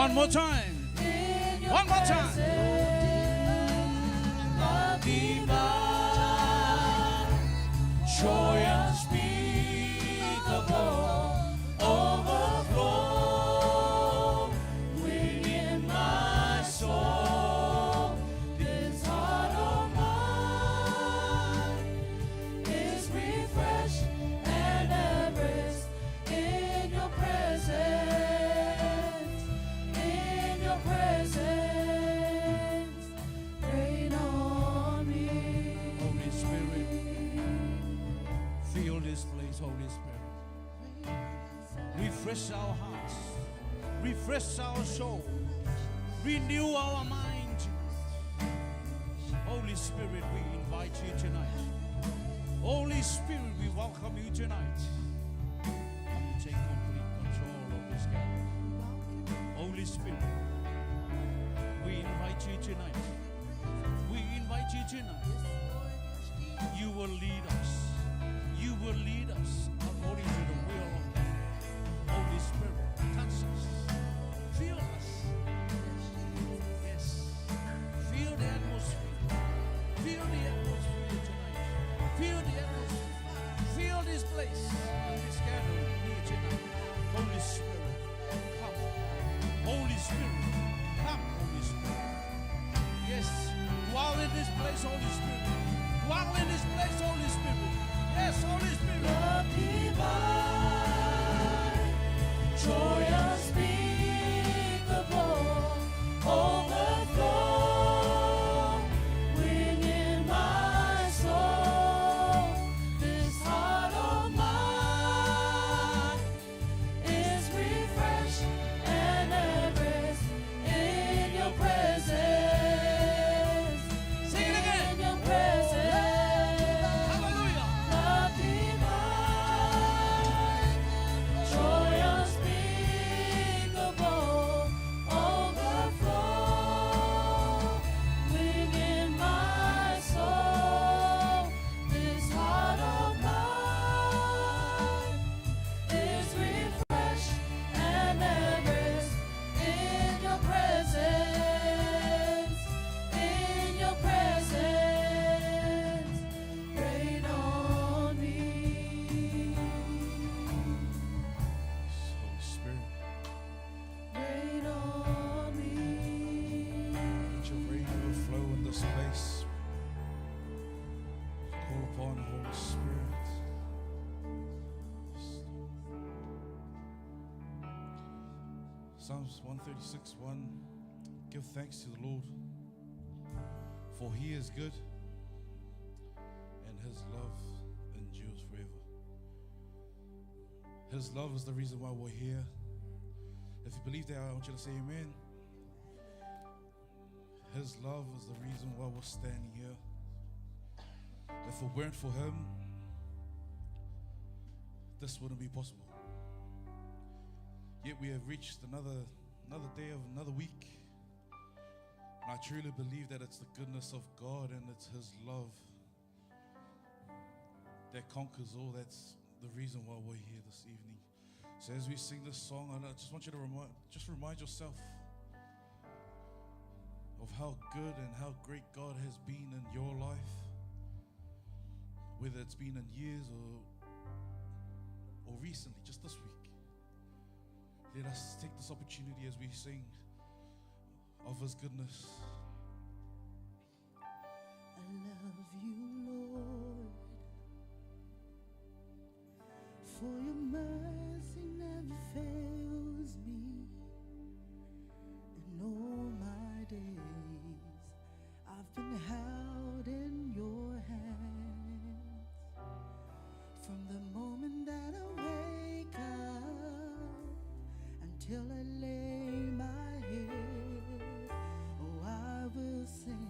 One more time. One more time. Love divine, joy unspeakable, overflow within my soul. This heart of mine is refreshed and at rest in your presence. In your presence, rain on me. Holy Spirit, fill this place, Holy Spirit. Refresh our hearts, refresh our soul, renew our mind. Holy Spirit, we invite you tonight. Holy Spirit, we welcome you tonight. Come and take complete control of this gathering. Holy Spirit, we invite you tonight. We invite you tonight. You will lead us. You will lead us according to the will of God. Holy Spirit, touch us. Feel us. Yes. Feel the atmosphere. Feel the atmosphere tonight. Feel the atmosphere. Feel this place. This gathering here tonight. Holy Spirit, come. Holy Spirit, come, Holy Spirit. Yes. Dwell in this place, Holy Spirit. Dwell in this place, Holy Spirit. Yes, Holy Spirit. Love divine, joy unspeakable, overflow within my soul. This heart of mine is refreshed and at rest in your presence. Sing it again. In your presence. Hallelujah. Love divine, joy unspeakable, overflow within my soul. This heart of mine is refreshed and at rest in your presence. In your presence, rain on me. Holy Spirit, Rain on me. let your rain overflow in this place. Call upon the Holy Spirit. Psalms 136:1. Give thanks to the Lord, for He is good, and His love endures forever. His love is the reason why we're here. If you believe that, I want you to say amen. His love is the reason why we're standing here. If it weren't for Him, this wouldn't be possible. Yet we have reached another day of another week. And I truly believe that it's the goodness of God and it's His love that conquers all. That's the reason why we're here this evening. So as we sing this song, I just want you to remind yourself of how good and how great God has been in your life, whether it's been in years or recently, just this week. Let us take this opportunity as we sing of His goodness. I love you, Lord, for your mercy never fails me. In all my days, I've been held in your hands. From the moment that I wake up until I lay my head, oh, I will sing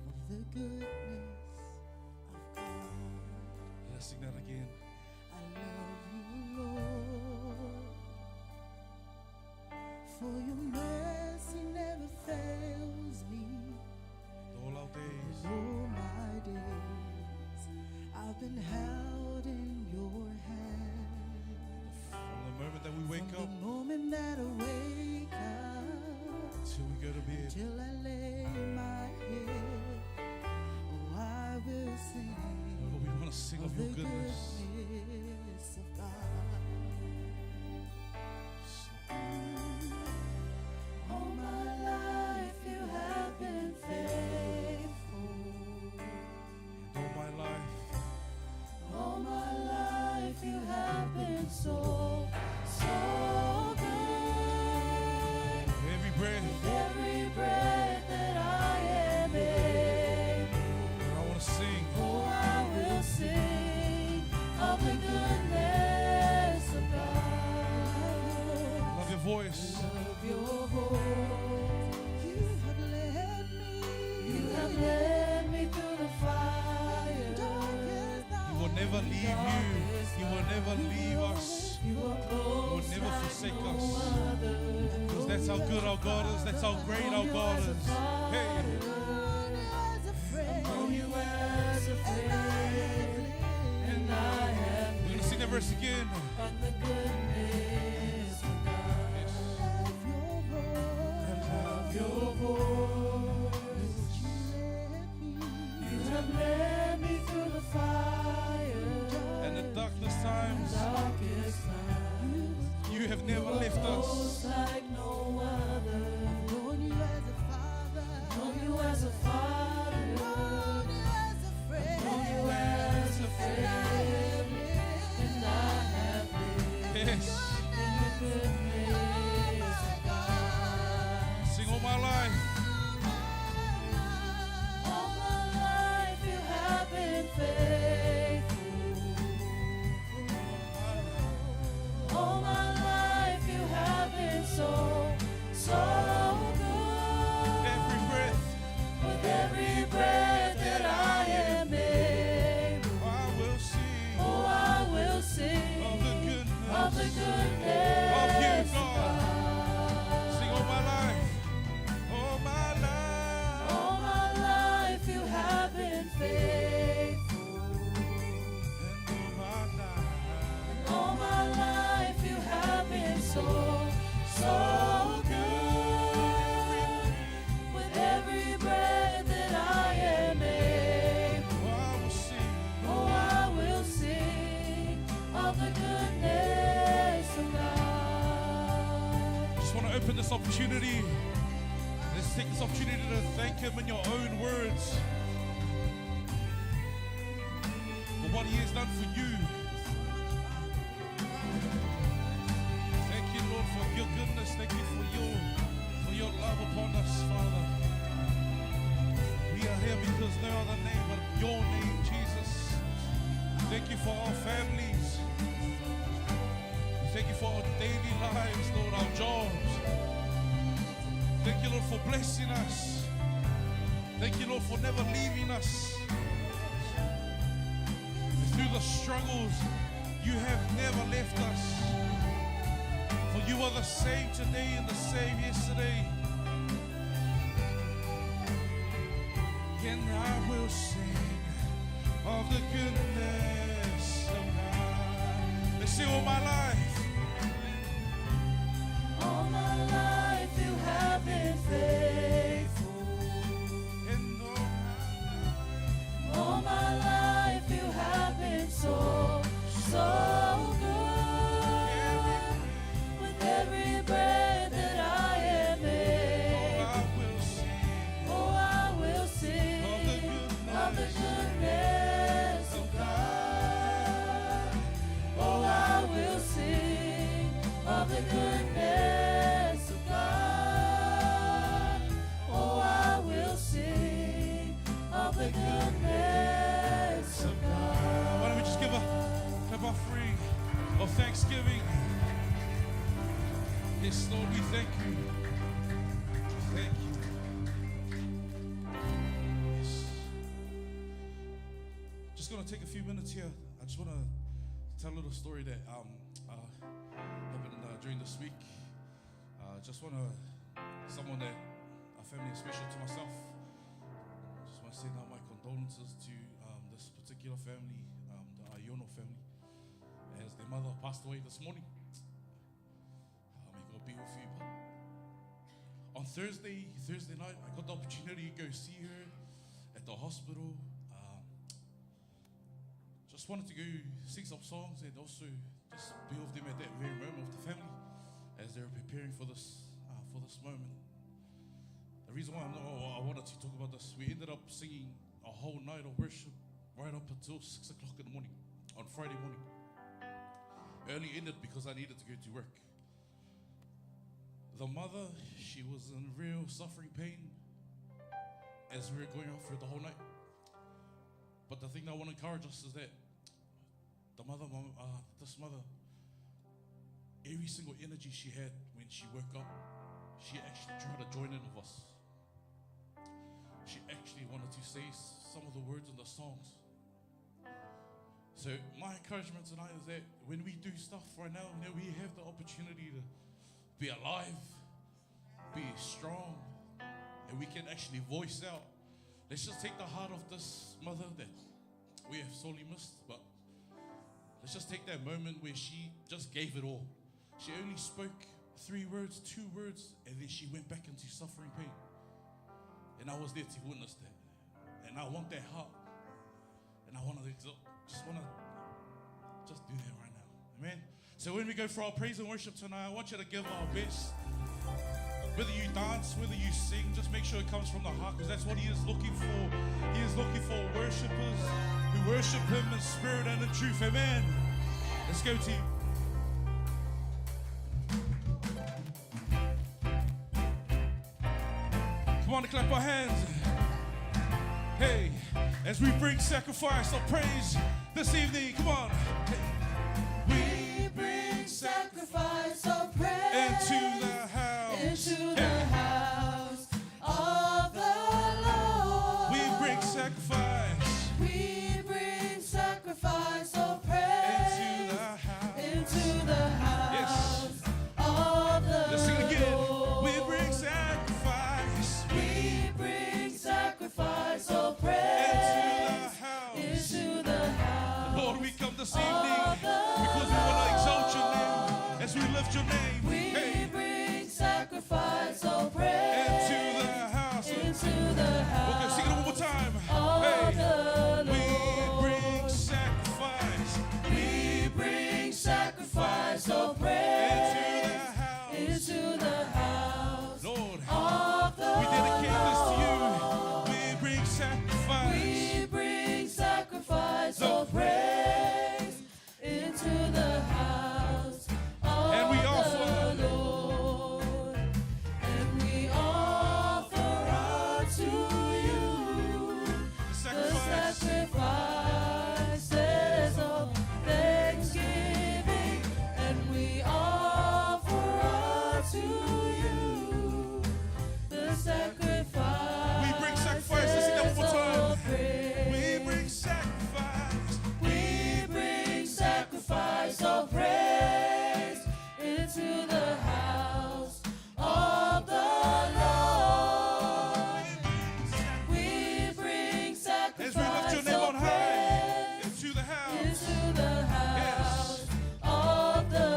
of the goodness of God. Let's sing that again. I love you, Lord, for your mercy never fails me. All our days. All my days, I've been held in your hand. From the moment that we wake From up the moment that I wake up your goodness. goodness of God. All my life you have been faithful. And all my life, All my life you have been so, so good. every breath, Every breath that I am able, I want to sing. oh, I will sing of the goodness of God. Love your voice. Love your voice. You have led me through the fire. He will never leave you. He will never leave us. You are He will close never like forsake no us. other. Because that's how good our God is. That's how great our God is. Hey, Known you as a friend, and I have we're going to sing that verse again. of the goodness of God. Yes. I love your voice. You have led me through the fire. And the darkness times, Darkest night. you have never left us. Close like no other. Known you as a father. Known you as a friend. And I have lived Yes. in the goodness of God. Sing all my life. All my life you have been faithful. All my life you have been so, so good. Every breath, With every breath that I am able, I will sing oh, I will sing of the goodness of the of you, goodness of God. God. Sing all my life. All my life. All my life you have been faithful. And all my life. All my life you have been so, so good. With every breath that I am able, I will sing. oh, I will sing of the goodness of God. Just want to open this opportunity. Let's take this opportunity to thank Him in your own words for what He has done for you. Thank you, Lord, for your goodness. Thank you for your love upon us, Father. We are here because no other name but your name, Jesus. Thank you for our families. Thank you for our daily lives, Lord, our jobs. Thank you, Lord, for blessing us. Thank you, Lord, for never leaving us. Through the struggles, you have never left us. For you are the same today and the same yesterday. And I will sing of the goodness of God. Let's sing all my life. All my life you have been faithful. And All my life you have been so, so good. With every breath that I am able, I will sing oh, I will sing of the goodness of God. Oh, I will sing of the goodness of God. Oh, I will sing of the goodness of God. Why don't we just give a clap offering of thanksgiving? Yes, Lord, we thank you. Thank you. Yes. Just gonna take a few minutes here. I just want to tell a little story that happened during this week. Just want to, someone that a family is special to myself. Just want to send out my condolences to this particular family, the Iono family, as their mother passed away this morning. May God be with you. But on Thursday night, I got the opportunity to go see her at the hospital. just wanted to go sing some songs and also just be with them at that very moment with the family as they were preparing for this moment. The reason why I wanted to talk about this, we ended up singing a whole night of worship right up until 6 o'clock in the morning on Friday morning. Early ended because I needed to go to work. The mother, she was in real suffering pain as we were going out through the whole night. But the thing that I want to encourage us is that this mother, every single energy she had when she woke up, she actually tried to join in with us. She actually wanted to say some of the words in the songs. So my encouragement tonight is that when we do stuff right now, we have the opportunity to be alive, be strong, and we can actually voice out. Let's just take the heart of this mother that we have sorely missed, but let's just take that moment where she just gave it all. She only spoke 3 words, 2 words, and then she went back into suffering pain. And I was there to witness that. And I want that heart. And I want to just do that right now. Amen. So when we go for our praise and worship tonight, I want you to give our best. Whether you dance, whether you sing, just make sure it comes from the heart, because that's what he is looking for. He is looking for worshipers who worship him in spirit and in truth. Amen. Let's go, team. Come on, clap our hands. Hey, as we bring sacrifice of praise this evening, come on. We bring sacrifice of praise Into the house. into the house of the Lord. We bring sacrifice We bring sacrifice of praise into the house. into the house Yes. of the Let's sing it again. Lord. We bring sacrifice We bring sacrifice of praise into the house. Lord, we come this evening because we want to exalt your name as we lift your name. We Hey, bring sacrifice of praise into the house. into the house. Okay, sing it one more time. of Hey, the we Lord. bring sacrifice We bring sacrifice of into praise the house. into the house Lord, of the we dedicate this to you. Lord. We bring sacrifice. We bring sacrifice of praise into the house of And we the offer. Lord. And we offer unto you The the sacrifice. sacrifices of thanksgiving, and we offer unto you the sacrifice. We bring sacrifice. Let's sing that one more time. of praise. We bring sacrifice. We bring sacrifice of praise into the house of the Lord. We bring As we lift your sacrifice name on of high praise into the house. into the house of the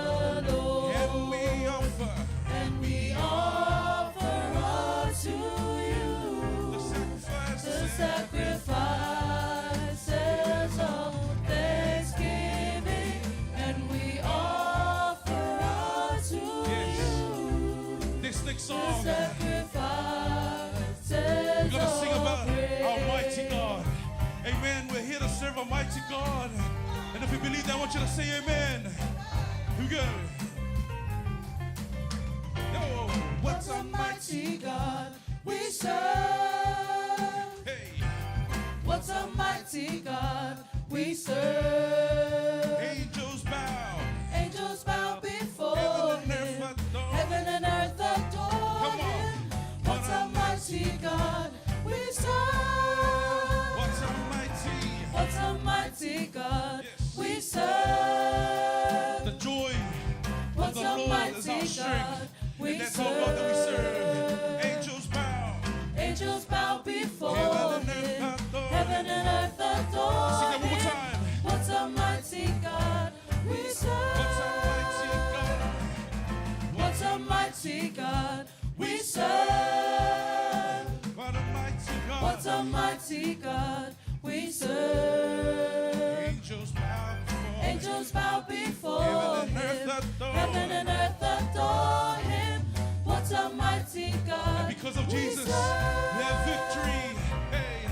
Lord. And we offer And we offer unto you the the sacrifices of thanksgiving, and we offer unto you This next the song, sacrifices we're going to sing of about our mighty praise. God. Amen. We're here to serve a mighty God. And if you believe that, I want you to say amen. Here we go. Yo, What's a mighty God we serve? hey, What's a mighty God we serve? angels bow. Angels bow before Heaven and him. earth adore. Heaven and earth adore Come on. him. What's a mighty God we serve? What's a mighty, What's a mighty God Yes. we serve? the joy of What's the a Lord is our mighty strength. God we And that's our God that we serve. serve? Angels bow. Angels bow before Heaven and earth him. adore Heaven and earth adore Sing that one more him. time. What's a mighty God we serve? What's a mighty God? What's a mighty God we serve? What a mighty God. What's a mighty God we serve? Angels Jesus, we have victory. Hey,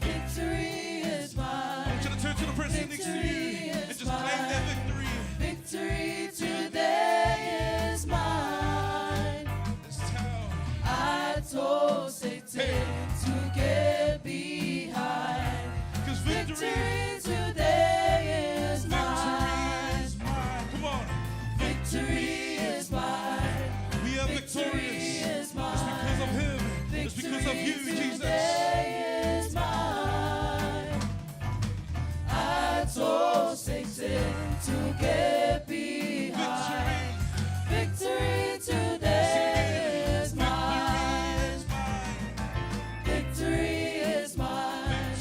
Victory is I mine. want you to turn to the person next to you and just claim that victory. Victory today is mine. Let's tell. I told Satan to get behind. Because victory today is mine. is mine. Come on. Victory is mine. We are Victory victorious. is mine. It's because of him. It's because of you, Jesus. Today is mine. I told Satan to get behind. Victory today is mine. Victory is mine.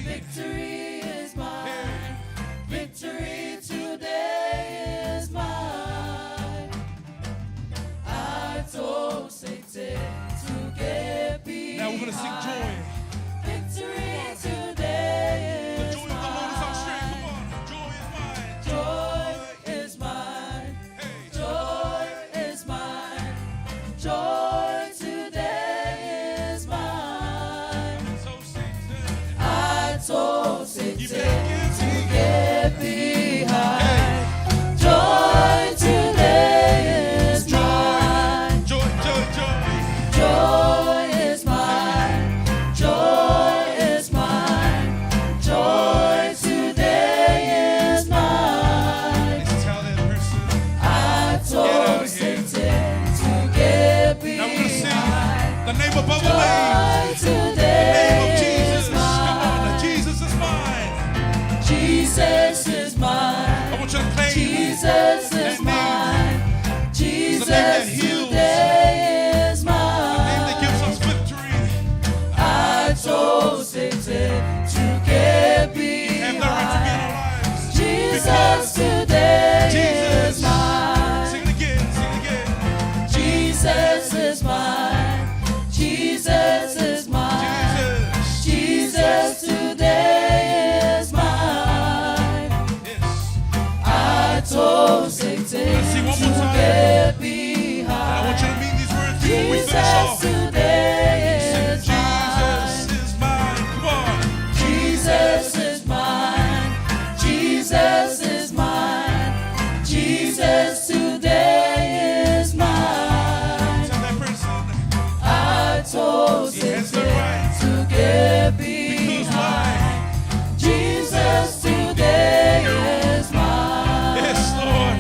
Victory is mine. Victory today is mine. I told Satan to get behind. Now we're going to sing joy. Victory today The is joy of the Lord is our strength. Come on. Joy is mine. Joy is mine. Hey. Joy is mine. Joy today is mine. So Satan. I told Satan You better to get behind. Joy today is mine. Joy, joy, joy. Joy is mine. Joy is mine. Joy today is mine. Let's tell that person. I Get out told of here. Satan to get Now we're going to sing behind. the name above the name. Joy The name of today Jesus. is Come on. mine. Jesus is mine. Jesus is I mine. want you to claim Jesus is that mine. that Jesus heals. today is name that mine. gives us victory. I told Satan to get Have the right to be in our behind. lives. Jesus Because today Jesus. is mine. Sing it again. Sing it again. Jesus is mine. Jesus is mine. Jesus. Jesus today is mine. Yes. I told Satan Let's sing one more to time. get And I want behind. you to mean these words before we finish Jesus off. today Sing, is mine. Jesus is mine. Come on. Jesus is mine. Jesus is mine. Jesus today is mine. Tell that person. I told He has the Satan right. to get Because behind. why? Jesus today is mine. Yes, Lord.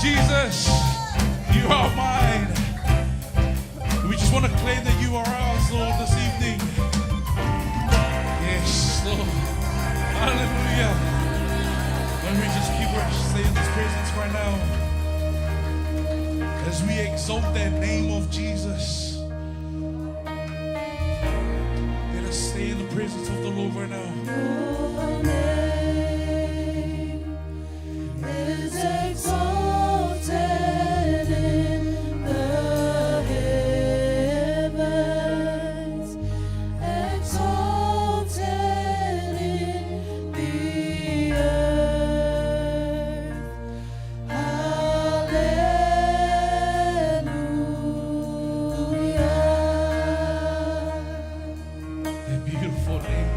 Jesus, you are mine. We just want to claim that you are ours, Lord, this evening. Yes, Lord. Hallelujah. Let me just keep stay in this presence right now. As we exalt that name of Jesus. Let us stay in the presence of the Lord right now. Your name is exalted in the heavens, exalted in the earth. Hallelujah. That beautiful name.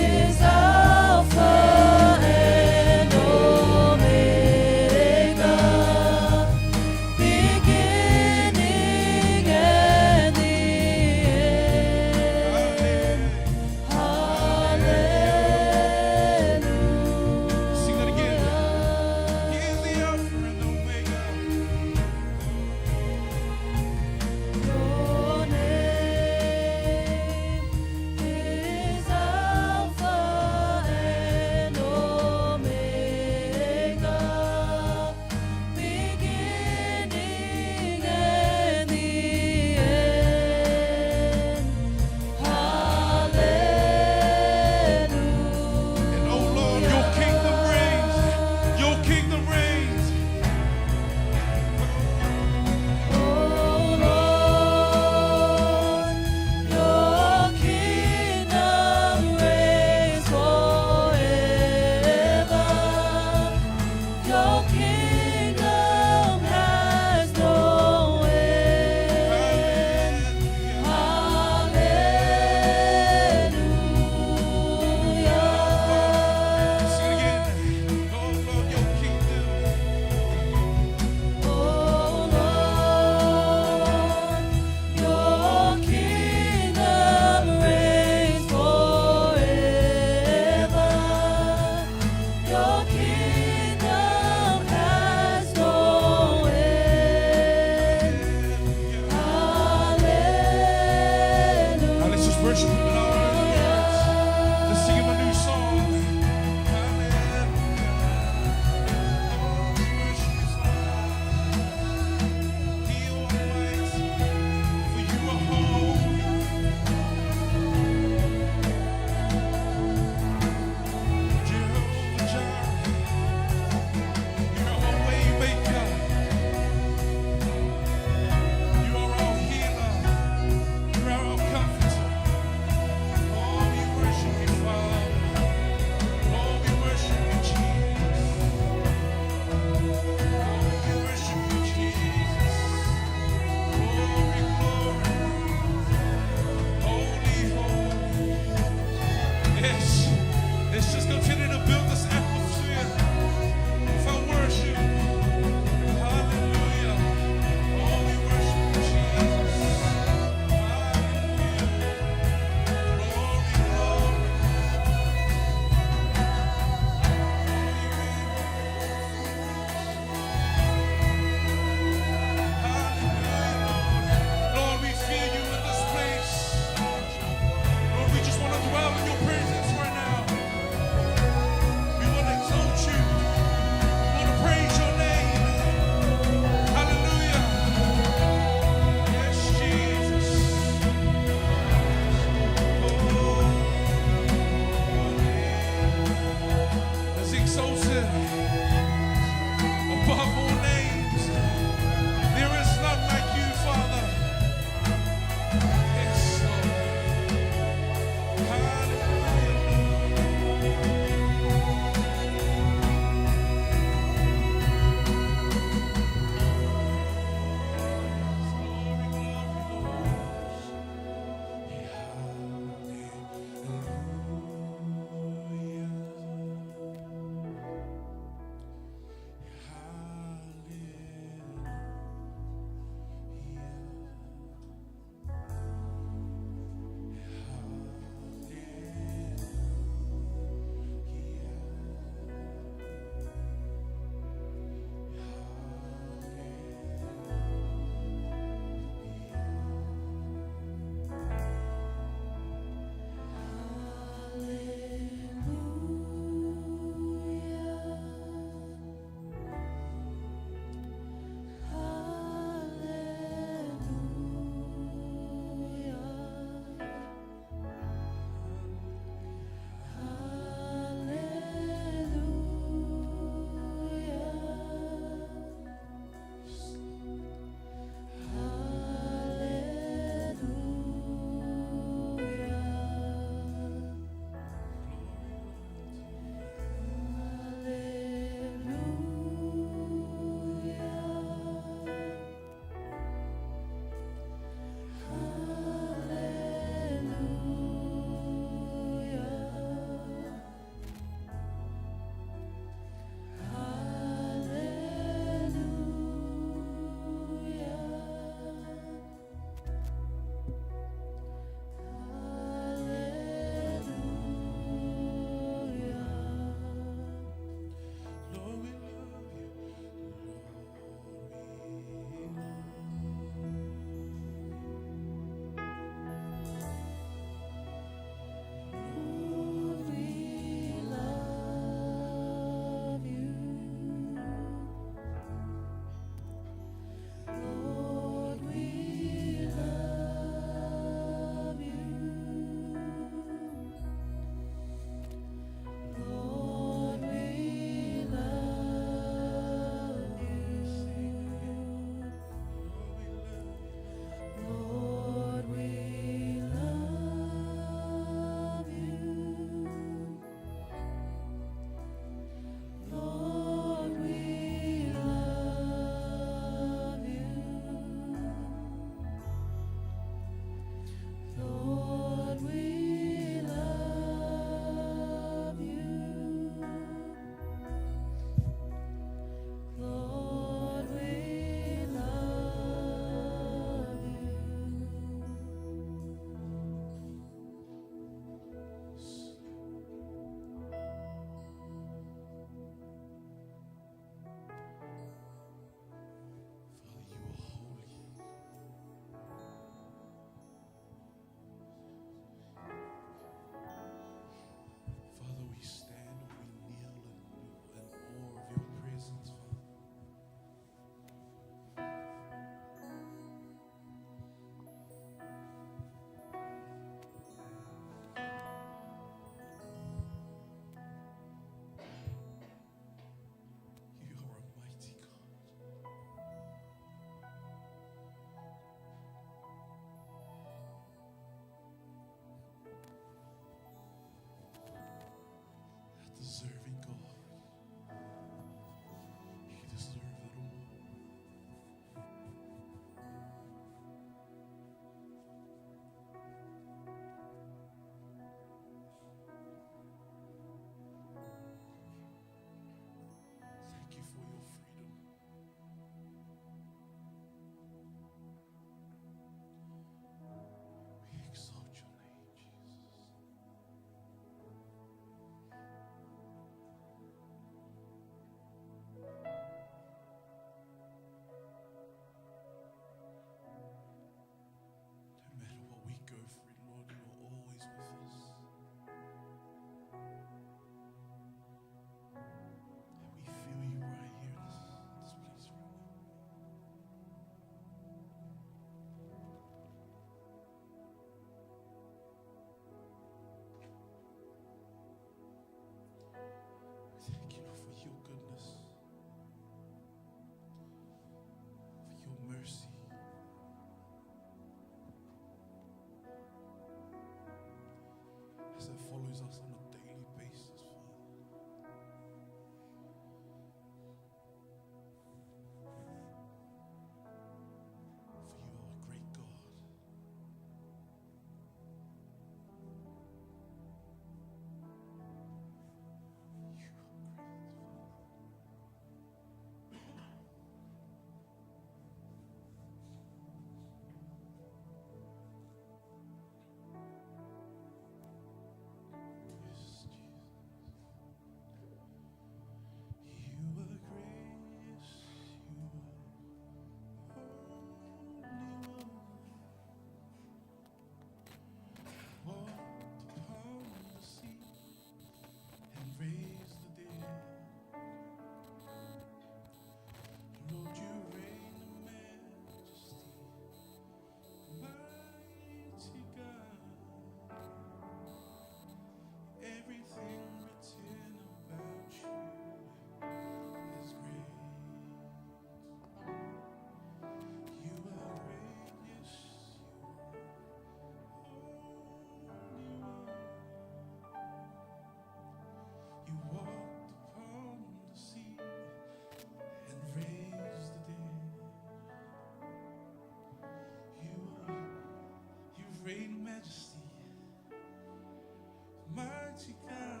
mighty God.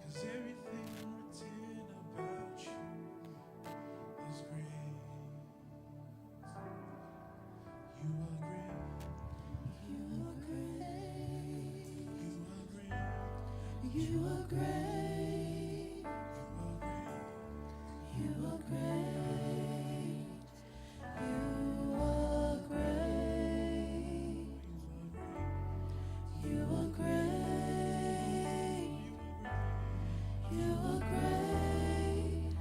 'Cause everything written about you is great. You are great. You are great. You are great. You are great. You are great. You are great. You are great. You are great. You are great.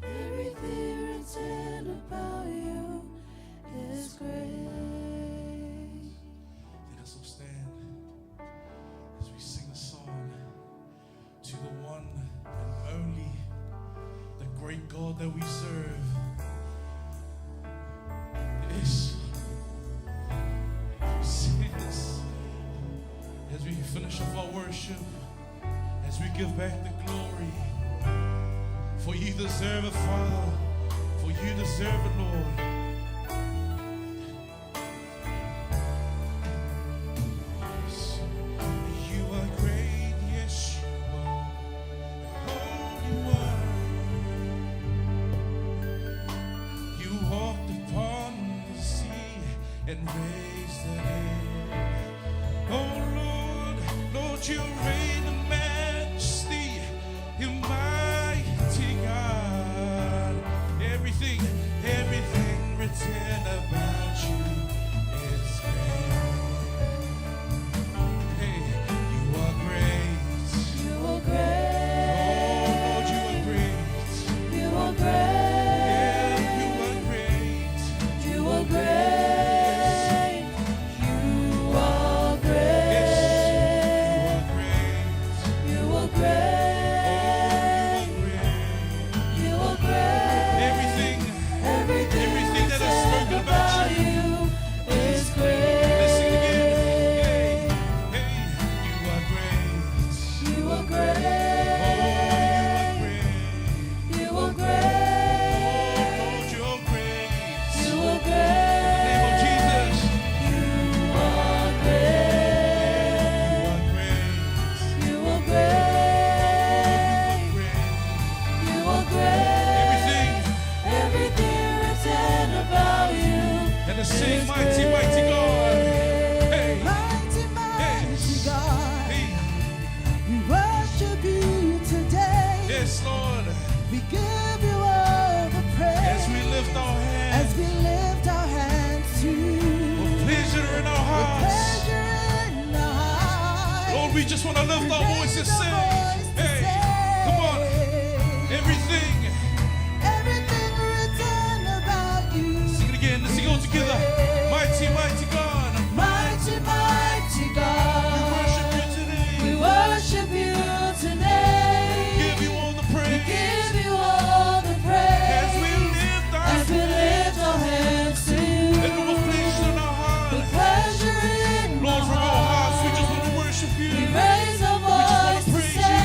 Everything written about you is great. Let us all stand as we sing a song to the one and only, the great God that we serve. Yes. Sing this as we finish off our worship, as we give back the glory. For you deserve it, Father. For you deserve it, Lord. You are great, yes, you are. Holy One. You walked upon the sea and raised the dead. Oh Lord, Lord, you reign in majesty, you mighty God. Everything written about you is great. Hey, you are great. You are Oh great. Lord, you are great. You are Yeah, great. you are great. You are great. You are great. Yes, you are great. You are Oh, great. you are great. You are great. Everything Everything that is spoken about about you. you is great. Let's sing again. Hey, hey, you are great. You are Oh, great. you are great. You are Oh, great. Lord, you're great. You are In the name of great. Jesus. You are great. You are great. You are Oh, great. you are great. You are great. Everything. Everything written about you. And to sing mighty, mighty God. Hey, Mighty, mighty God. hey. We worship you today. Yes, Lord. We give you all the praise. As we lift our As hands we lift our hands to you. with pleasure in our With hearts. pleasure in our hearts. Lord, we just want to lift our voice and Raise our say, voice to hey, say, come on. Everything. everything written about you. Sing it again. Let's sing it all together. Mighty, mighty God. Mighty, mighty We God. worship you today. We worship you today. Give you all the We praise. give you all the praise. As we lift our As we lift our hands to you. and with pleasure in our With hearts. pleasure in Lord, our from our hearts, we just want to hearts. worship you. We raise our We just want voice to to praise say, you.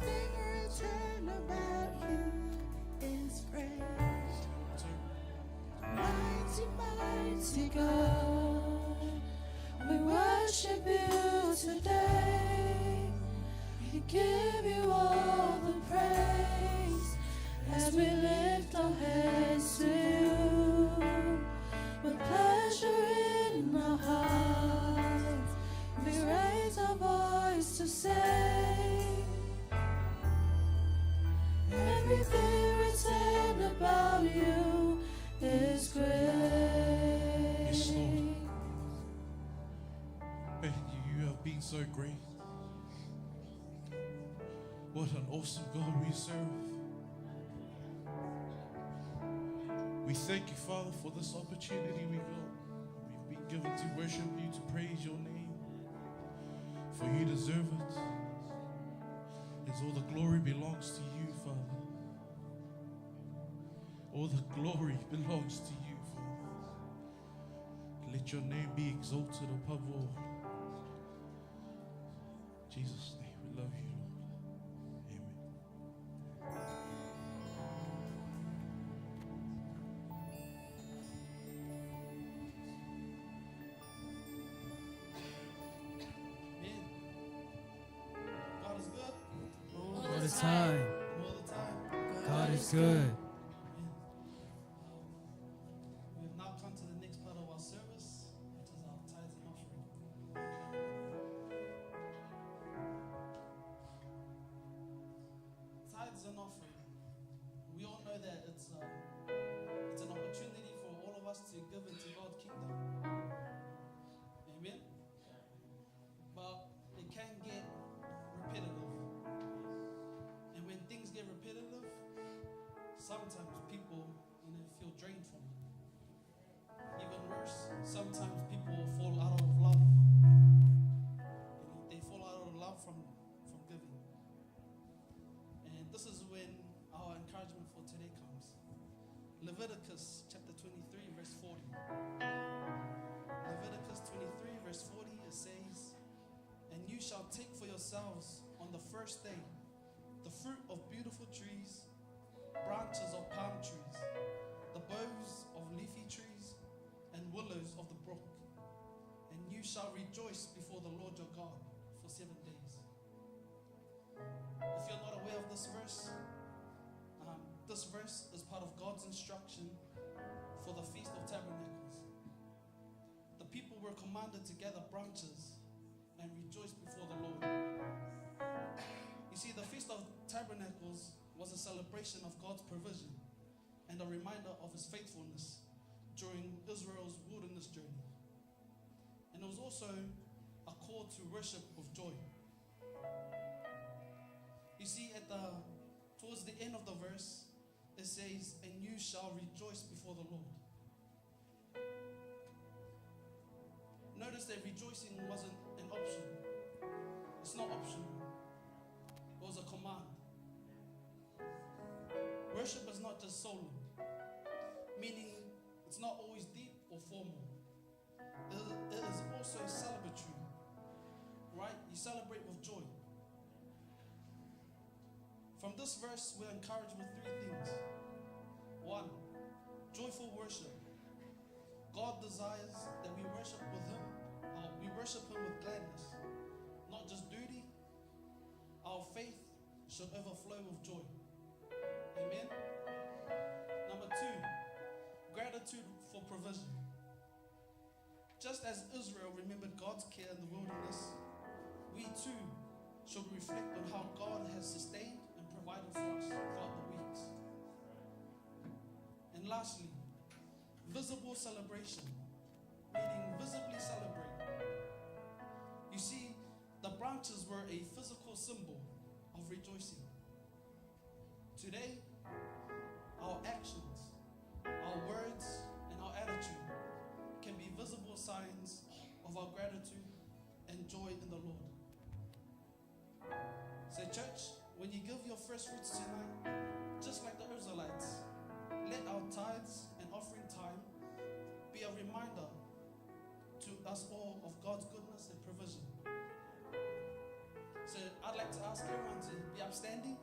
Everything written about you is great. Mighty, mighty God, we worship you today. We give you all the praise as we lift our hands to you. With pleasure in our hearts, we raise our voice to say, everything written about you is great. Yes, Lord. And you have been so great. What an awesome God we serve. We thank you, Father, for this opportunity we've been given to worship you, to praise your name. For you deserve it. As all the glory belongs to you, Father. All the glory belongs to you, Father. Let your name be exalted above all. In Jesus' name, we love you, Lord. Amen. God is good All All the time. all the time. God is good. We have now come to the next part of our service, which is our tithes and offering. Tithes and offering. We all know that it's an opportunity for all of us to give into God's kingdom. Amen. But it can get repetitive. And when things get repetitive, sometimes people, feel drained from it. Even worse, sometimes people fall out of love. They fall out of love from giving. And this is when our encouragement for today comes. Leviticus chapter 23, verse 40. Leviticus 23, verse 40, it says, "And you shall take for yourselves on the first day the fruit of beautiful trees, branches of palm trees, the boughs of leafy trees, and willows of the brook. And you shall rejoice before the Lord your God for 7 days." If you're not aware of this verse is part of God's instruction for the Feast of Tabernacles. The people were commanded to gather branches and rejoice before the Lord. You see, the Feast of Tabernacles was a celebration of God's provision and a reminder of his faithfulness during Israel's wilderness journey. And it was also a call to worship with joy. You see, towards the end of the verse, it says, "And you shall rejoice before the Lord." Notice that rejoicing wasn't an option. It's not optional. It was a command. Worship is not just solemn, meaning it's not always deep or formal. It is also celebratory, right? You celebrate with joy. From this verse, we're encouraged with 3 things. 1, joyful worship. God desires that we worship with Him. We worship Him with gladness, not just duty. Our faith should overflow with joy. Amen. Number 2, gratitude for provision. Just as Israel remembered God's care in the wilderness, we too should reflect on how God has sustained and provided for us throughout the weeks. And lastly, visible celebration, meaning visibly celebrate. You see, the branches were a physical symbol of rejoicing. Today, our actions, our words, and our attitude can be visible signs of our gratitude and joy in the Lord. Say, church, when you give your first fruits tonight, just like the Israelites, let our tithes and offering time be a reminder to us all of God's goodness and provision. So I'd like to ask everyone to be up standing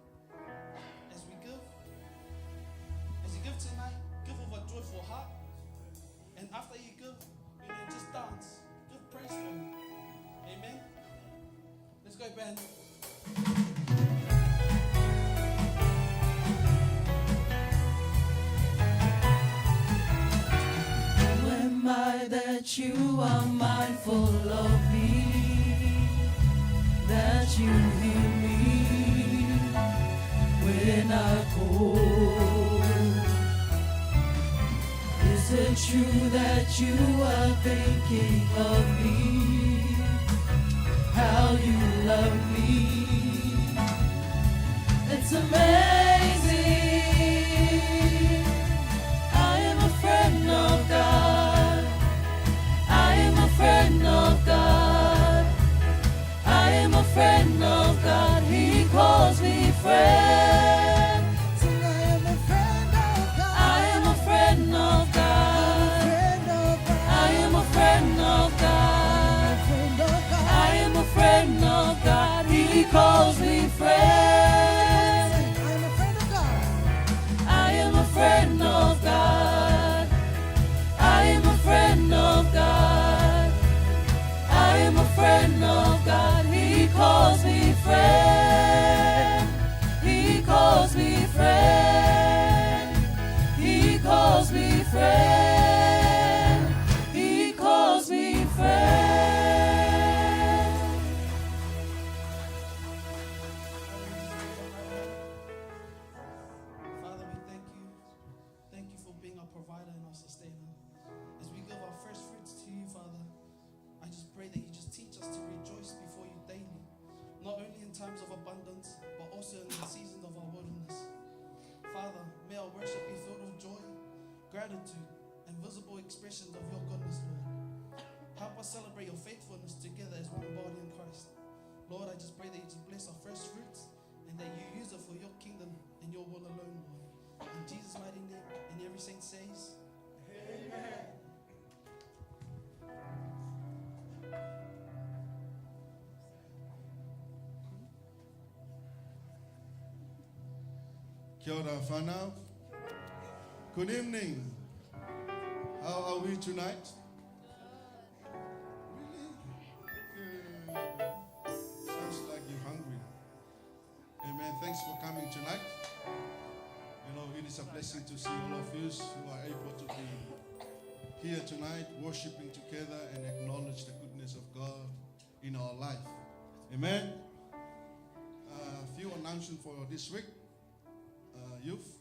as we give. As you give tonight, give with a joyful heart. And after you give, just dance. Give praise for Him. Amen. Let's go, band. Who am I that you are mindful of me? That you hear me when I call? Is it true that you are thinking of me? How you love me? It's amazing. I am a friend of God. I am a friend of God. I am a friend of God. He calls me friend. Sing, I am a friend of God. I am a friend of God. Friend of God. I am a friend of God. Friend of God. I am a friend of God. He calls me friend. Sing, I am a friend of God. I am a friend of God. I am a friend of God. I am a friend of God. He calls me friend. He calls me friend. He calls me friend. He calls me friend. Father, we thank you. Thank you for being our provider and our sustainer. As we give our first fruits to you, Father, I just pray that you just teach us to rejoice before you daily, not only in times of abundance, but also in the seasons of our wilderness. Father, may our worship be filled with joy, gratitude, and visible expressions of your goodness, Lord. Help us celebrate your faithfulness together as one body in Christ. Lord, I just pray that you just bless our first fruits and that you use it for your kingdom and your will alone, Lord. In Jesus' mighty name, and every saint says, Amen. Kia ora whanau. Good evening. How are we tonight? Really? Sounds like you're hungry. Amen. Thanks for coming tonight. You know, it is a blessing to see all of you who are able to be here tonight, worshiping together and acknowledge the goodness of God in our life. Amen. A few announcements for this week. Youth.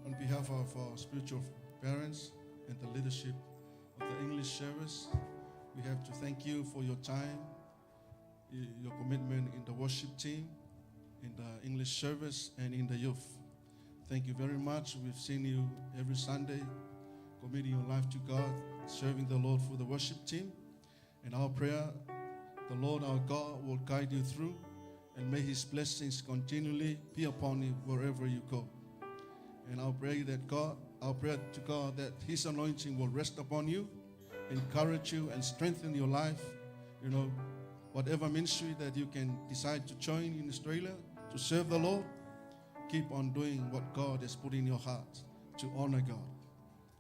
On behalf of our spiritual parents and the leadership of the English service, we have to thank you for your time, your commitment in the worship team, in the English service, and in the youth. Thank you very much. We've seen you every Sunday committing your life to God, serving the Lord for the worship team. And our prayer, the Lord our God will guide you through, and may His blessings continually be upon you wherever you go. And I'll pray to God that His anointing will rest upon you, encourage you, and strengthen your life. You know, whatever ministry that you can decide to join in Australia to serve the Lord, keep on doing what God has put in your heart to honor God.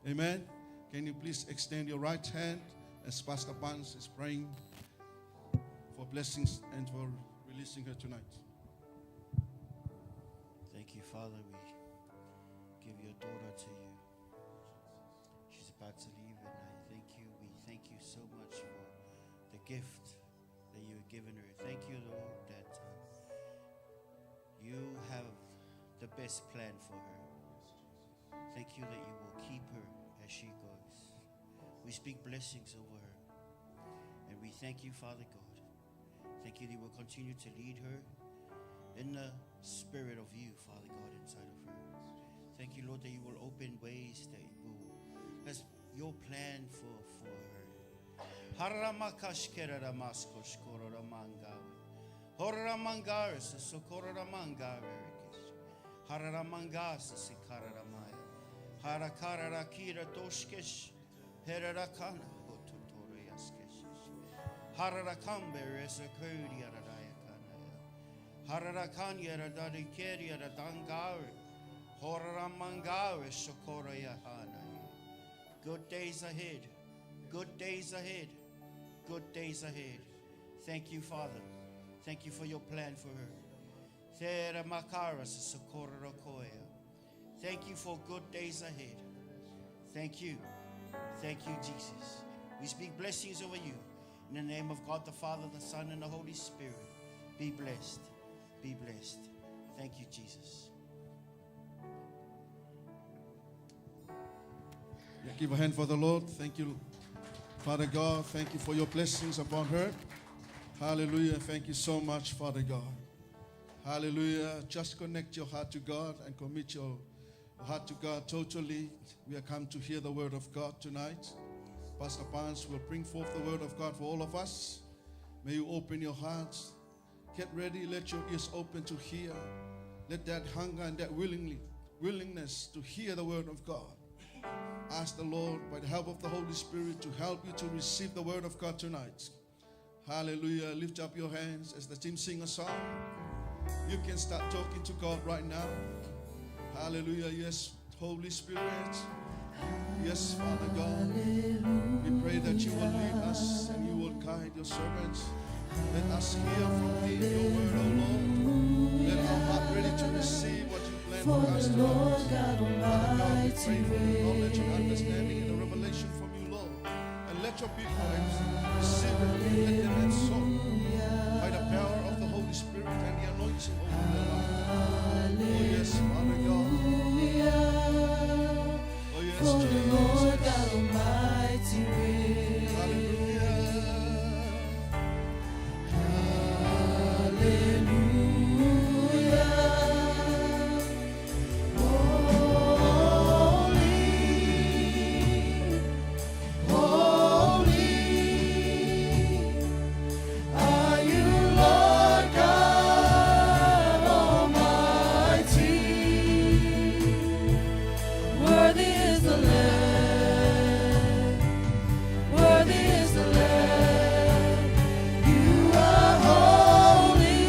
Amen. Can you please extend your right hand as Pastor Pans is praying for blessings and for releasing her tonight. Thank you, Father. We give your daughter to you. She's about to leave, and I thank you. We thank you so much for the gift that you have given her. Thank you, Lord, that you have the best plan for her. Thank you that you will keep her as she goes. We speak blessings over her, and we thank you, Father God. Thank you that you will continue to lead her in the spirit of you, Father God, inside of her. Thank you, Lord, that you will open ways that as your plan for her. Haramakashkeraramaskosh kororamangawe. Horamangaris sokoramangawe. Haramangas sikararamaya. Harakararakira toshkesh. Herarakana hototoriaskesh. Hararakamber is a kurdia radayakana. Hararakanya radadikeria radangari. Horaramangari sokorayahana. Good days ahead. Good days ahead. Good days ahead. Thank you, Father. Thank you for your plan for her. Thera makaras sokororokoya. Thank you for good days ahead. Thank you. Thank you, Jesus. We speak blessings over you. In the name of God, the Father, the Son, and the Holy Spirit. Be blessed. Be blessed. Thank you, Jesus. Yeah, give a hand for the Lord. Thank you, Father God. Thank you for your blessings upon her. Hallelujah. Thank you so much, Father God. Hallelujah. Just connect your heart to God and commit your heart to God totally. We are come to hear the word of God tonight. Pastor Pans will bring forth the word of God for all of us. May you open your hearts. Get ready. Let your ears open to hear. Let that hunger and that willingness to hear the word of God. Ask the Lord, by the help of the Holy Spirit, to help you to receive the word of God tonight. Hallelujah. Lift up your hands as the team sing a song. You can start talking to God right now. Hallelujah. Yes, Holy Spirit. Yes, Father God. We pray that you will lead us and you will guide your servants. Let us hear from thee your word, O Lord. Let our heart ready to receive what you plan for us tonight. Father God, we pray for the knowledge and understanding and the revelation from you, Lord. And let your people receive it. Let them absorb by the power of the Holy Spirit and the anointing over their life. Oh yes, Father God. Oh yes, Jesus. Lord God Almighty reigns. Hallelujah. You are holy.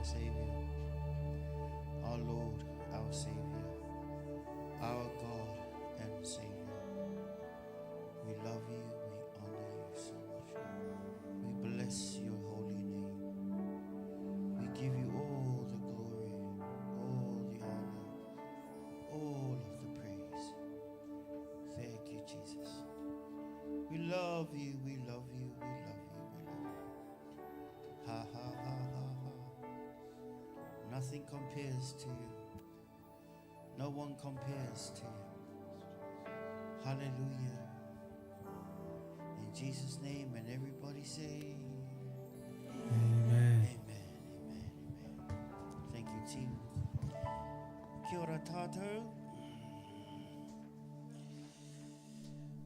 Savior, our Lord, our Savior, our God and Savior. We love you, we honor you so much. We bless your holy name. We give you all the glory, all the honor, all of the praise. Thank you, Jesus. We love you, we love you, we love you, we love you. Ha ha ha ha ha. Nothing compares to you. No one compares to you. Hallelujah. In Jesus' name, and everybody say, Amen. Amen, amen, amen. Thank you, team. Kia ora tātou.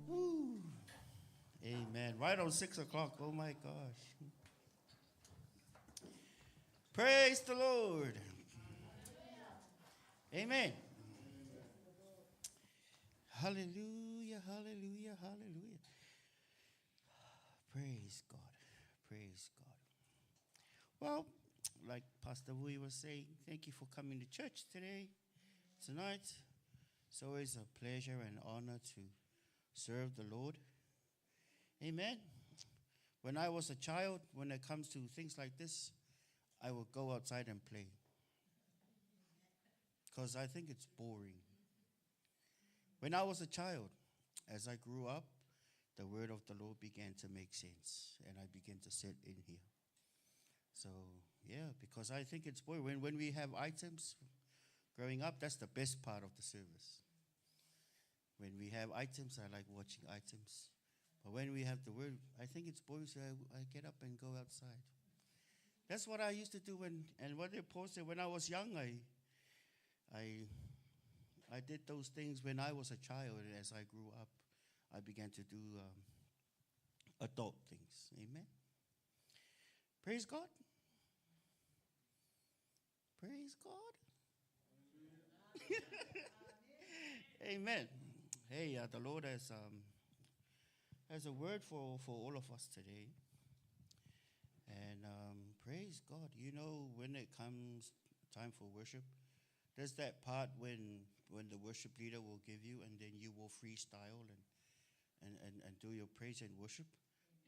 Woo. Amen. Right on 6 o'clock. Oh my gosh. Praise the Lord. Amen. Hallelujah, hallelujah, hallelujah. Praise God. Praise God. Well, like Pastor Wui was saying, thank you for coming to church tonight. It's always a pleasure and honor to serve the Lord. Amen. When I was a child, when it comes to things like this, I would go outside and play. Because I think it's boring. When I was a child, as I grew up, the word of the Lord began to make sense, and I began to sit in here. So, yeah, because I think it's boring. When we have items growing up, that's the best part of the service. When we have items, I like watching items. But when we have the word, I think it's boring, so I get up and go outside. That's what I used to do and what they posted when I was young. I did those things when I was a child, and as I grew up, I began to do adult things. Amen. Praise God. Praise God. Amen. Hey, the Lord has a word for all of us today. And praise God. You know, when it comes time for worship, there's that part when the worship leader will give you, and then you will freestyle and do your praise and worship.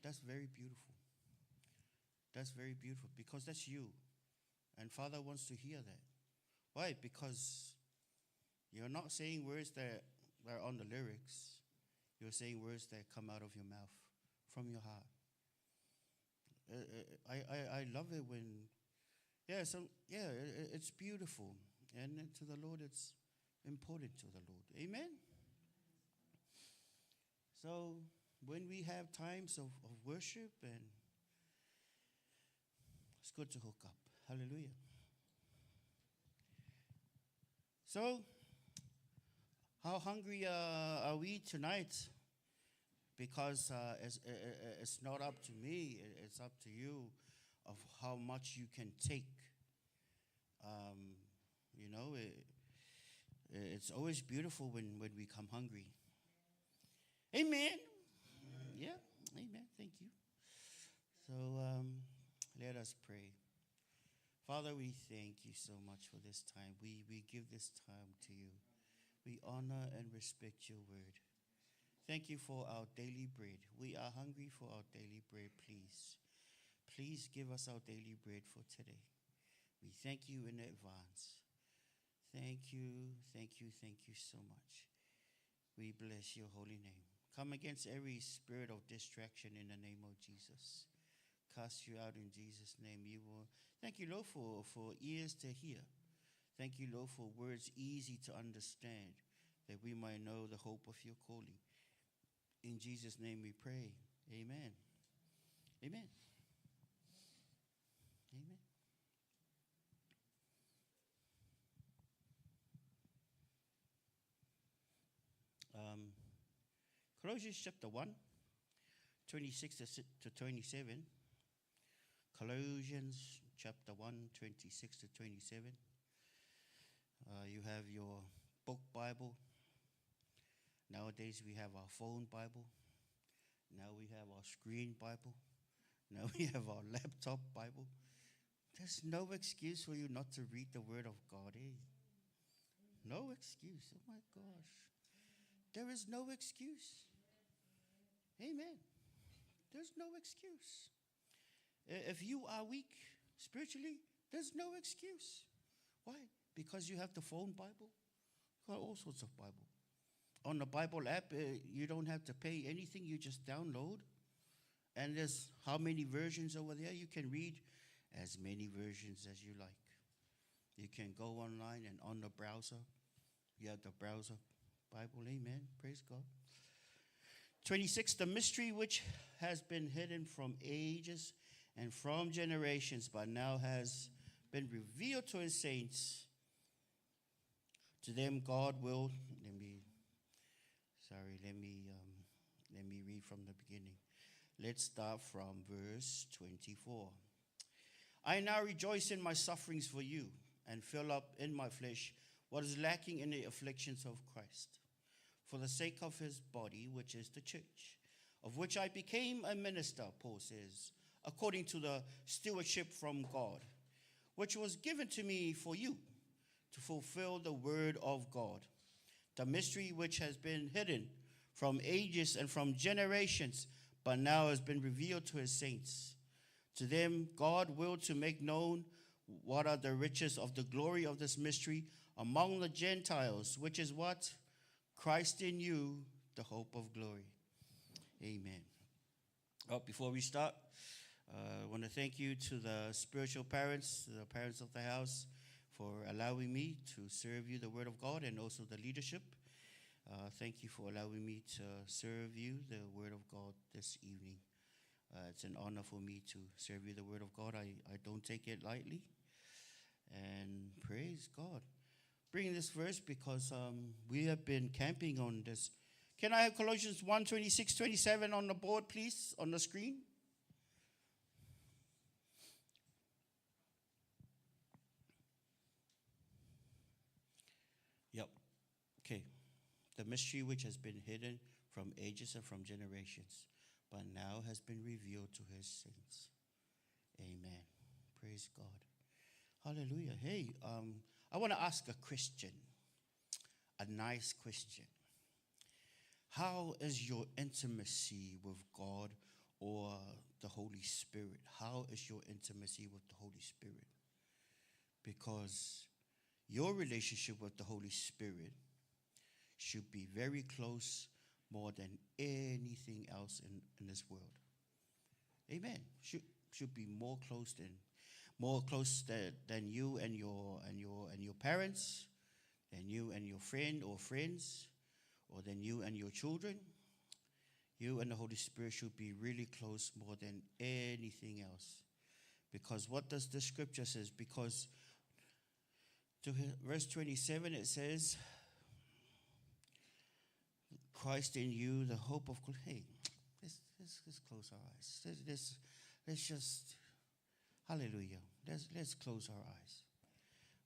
That's very beautiful. That's very beautiful because that's you. And Father wants to hear that. Why? Because you're not saying words that are on the lyrics. You're saying words that come out of your mouth, from your heart. I love it when, it's beautiful. And to the Lord, it's important to the Lord. Amen? So when we have times of worship, and it's good to hook up. Hallelujah. So, how hungry are we tonight? Because it's not up to me, it's up to you of how much you can take. It's always beautiful when we come hungry. Amen. Yeah, amen. Thank you. So let us pray. Father, we thank you so much for this time. We give this time to you. We honor and respect your word. Thank you for our daily bread. We are hungry for our daily bread, please. Please give us our daily bread for today. We thank you in advance. Thank you, thank you, thank you so much. We bless your holy name. Come against every spirit of distraction in the name of Jesus. Cast you out in Jesus' name. Thank you, Lord, for ears to hear. Thank you, Lord, for words easy to understand, that we might know the hope of your calling. In Jesus' name we pray. Amen. Amen. Amen. Colossians chapter 1, 26 to 27. Colossians chapter 1, 26 to 27. You have your book Bible. Nowadays we have our phone Bible. Now we have our screen Bible. Now we have our laptop Bible. There's no excuse for you not to read the Word of God, eh? No excuse. Oh my gosh. There is no excuse. Amen. There's no excuse. If you are weak spiritually, there's no excuse. Why? Because you have the phone Bible. You got all sorts of Bible. On the Bible app, you don't have to pay anything. You just download. And there's how many versions over there? You can read as many versions as you like. You can go online and on the browser, you have the browser Bible. Amen. Praise God. 26, the mystery which has been hidden from ages and from generations, but now has been revealed to his saints. To them God will, let me read from the beginning. Let's start from verse 24. I now rejoice in my sufferings for you and fill up in my flesh what is lacking in the afflictions of Christ, for the sake of his body, which is the church, of which I became a minister, Paul says, according to the stewardship from God, which was given to me for you to fulfill the word of God, the mystery which has been hidden from ages and from generations, but now has been revealed to his saints. To them God willed to make known what are the riches of the glory of this mystery among the Gentiles, which is what? Christ in you, the hope of glory. Amen. Before we start, I want to thank you to the spiritual parents, the parents of the house, for allowing me to serve you the word of God, and also the leadership. Thank you for allowing me to serve you the word of God this evening. It's an honor for me to serve you the word of God. I don't take it lightly. And praise God. Bringing this verse because we have been camping on this. Can I have Colossians 1:26-27 on the board, please, on the screen? Yep. Okay. The mystery which has been hidden from ages and from generations, but now has been revealed to his saints. Amen. Praise God. Hallelujah. Hey, I want to ask a question, a nice question. How is your intimacy with God or the Holy Spirit? How is your intimacy with the Holy Spirit? Because your relationship with the Holy Spirit should be very close, more than anything else in this world. Amen. Should be more close than you and your parents, than you and your friend or friends, or than you and your children. You and the Holy Spirit should be really close, more than anything else. Because what does the scripture says? Because to verse 27 it says, Christ in you, the hope of glory. Hey, let's close our eyes. Let's just, hallelujah. Let's close our eyes.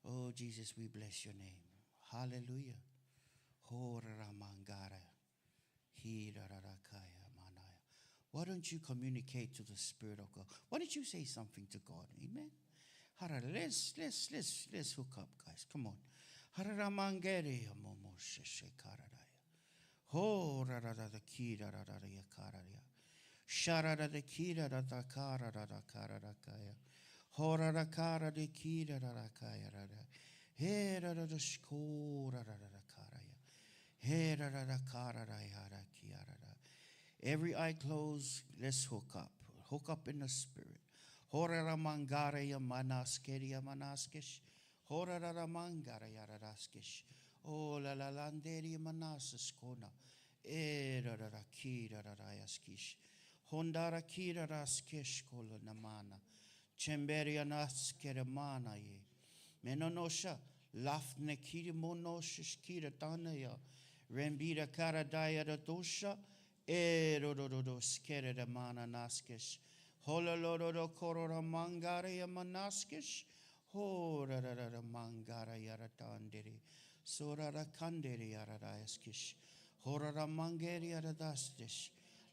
Oh, Jesus, we bless your name. Hallelujah. Why don't you communicate to the Spirit of God? Why don't you say something to God? Amen. Let's hook up, guys. Come on. Ho ra ra ra da ki ra ra ra ra ya ka ra ya. Sha ra ra da ki ra ra da ka ra ra da ka ra ra ka ya. Ho ra ra ka ra da ki ra ra ra ka ya ra ra. He ra ra da shko ra ra ra da ka ra ya. He ra ra da ka ra ra ya ra ki ya ra ra. Every eye closed, let's hook up. Hook up in the Spirit. Ho ra ra mangara ya manaskeri ya manaskesh. Ho ra ra ra mangara ya ra raskesh. Oh la la landeri manasas kona. Era ra kira ra yaskish. Hondara kira raskesh kola namana. Chemberia naskere mana ye. Menonosha lafne kiri monoshish kira tanaya. Rembira karadaya da dosha. Ero do skere da mana naskesh. Hololoro do korora mangara manaskesh. Ho ra ra ra mangara yara tandere. Sorara kandere yaradaskish. Horara mangeri yaradastish.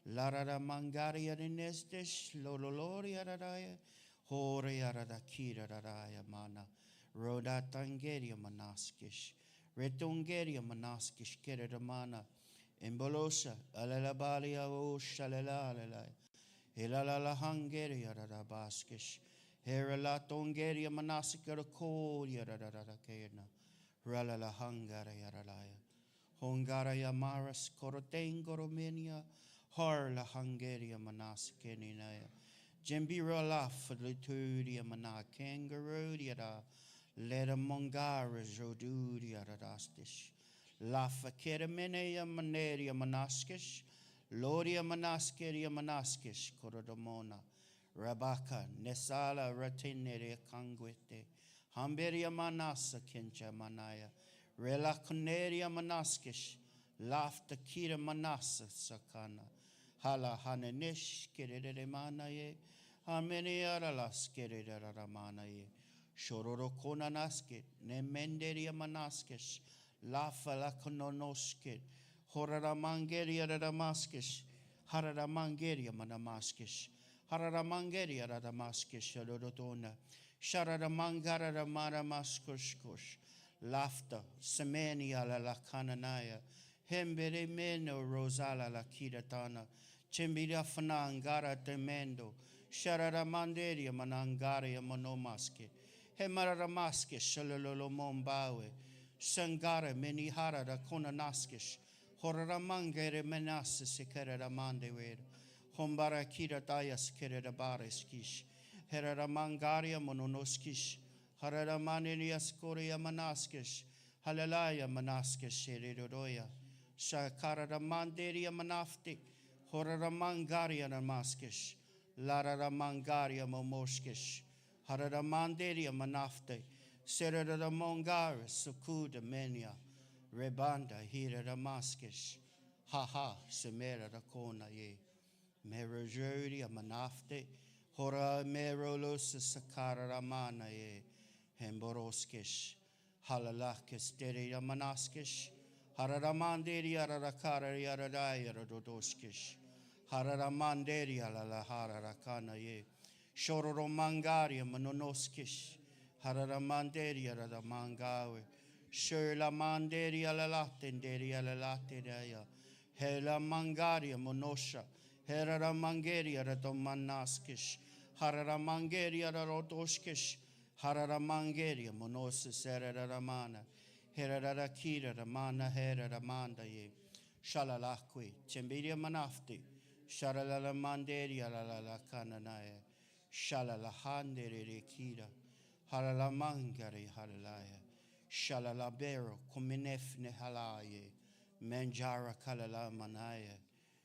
Larara mangari yarinestish. Lololori yaradaya. Hore yarada kira raraya mana. Roda tangeria manaskish. Retungeria manaskish kera mana. Embolosa alalabalia o shalalala. Hilala hangeria rarabaskish. Herala tongeria manasikara koria rarakaina. Ralala hangara yaralaya. Hongara yamaras korotengoro menia. Harla hangeria manaskeninaya. Jembira laf lituria mana kangaroo yada. Leda mongara zoduria radastish. Lafa keremenea maneria manaskish. Loria manaskeria manaskish korodomona. Rabaka nesala ratineria kanguete. Hamberia manasa kencha manaya. Relaconeria manaskish. Lafta kira manasa sakana. Hala hanenish kerere manaye. Hameni aralas kerere ramanaye. Shororo konanaskit. Nemenderia manaskish. Lafa la kononoskit. Horaramangeria ramaskish. Hararamangeria manamaskish. Hararamangeria radamaskish. Shalodotona. Sharadamangara ramara maskushkush. Laughter. Semenia la kananaya. Hembere meno rosala la kiratana. Chimbira fanangara temendo. Shararamanderia manangaria monomaske. Hemaramaske shalolomombawe. Sangara menihara da konanaskish. Horaramangere menas sekeramande wed. Hombara kiratayas kererabareskish. Heraramangaria mononoskish. Hararamanias korea manaskish. Halalaya manaskish eridoya. Shakararamanderia manaftik. Horaramangaria namaskish. Lararamangaria momoskish. Hararamanderia manafte. Seraramongaris sukuda menia. Rebanda hira damaskish. Haha semera da kona ye. Merojuria manafte. Hora merolos sakara ramana ye. Hemboroskish. Halalakis deria manaskish. Hararamanderia rarakara yaradaya rodoskish. Hararamanderia la hararakana ye. Shororomangaria manonoskish. Hararamanderia radamangawe. Shurla manderia la latenderia la latenderia. Hela mangaria monosha. Heraramangeria radomanaskish. Hararamangeria radoskish. Hararamangeria monosis eraramana. Herarakira ramana heraramanda ye. Shalalakwi. Chembiria manafti. Shalalamanderia la kananaya. Shalalahandere kira. Haralamangari halalaya. Shalalabero kuminefne halaye. Menjara kalala manaya.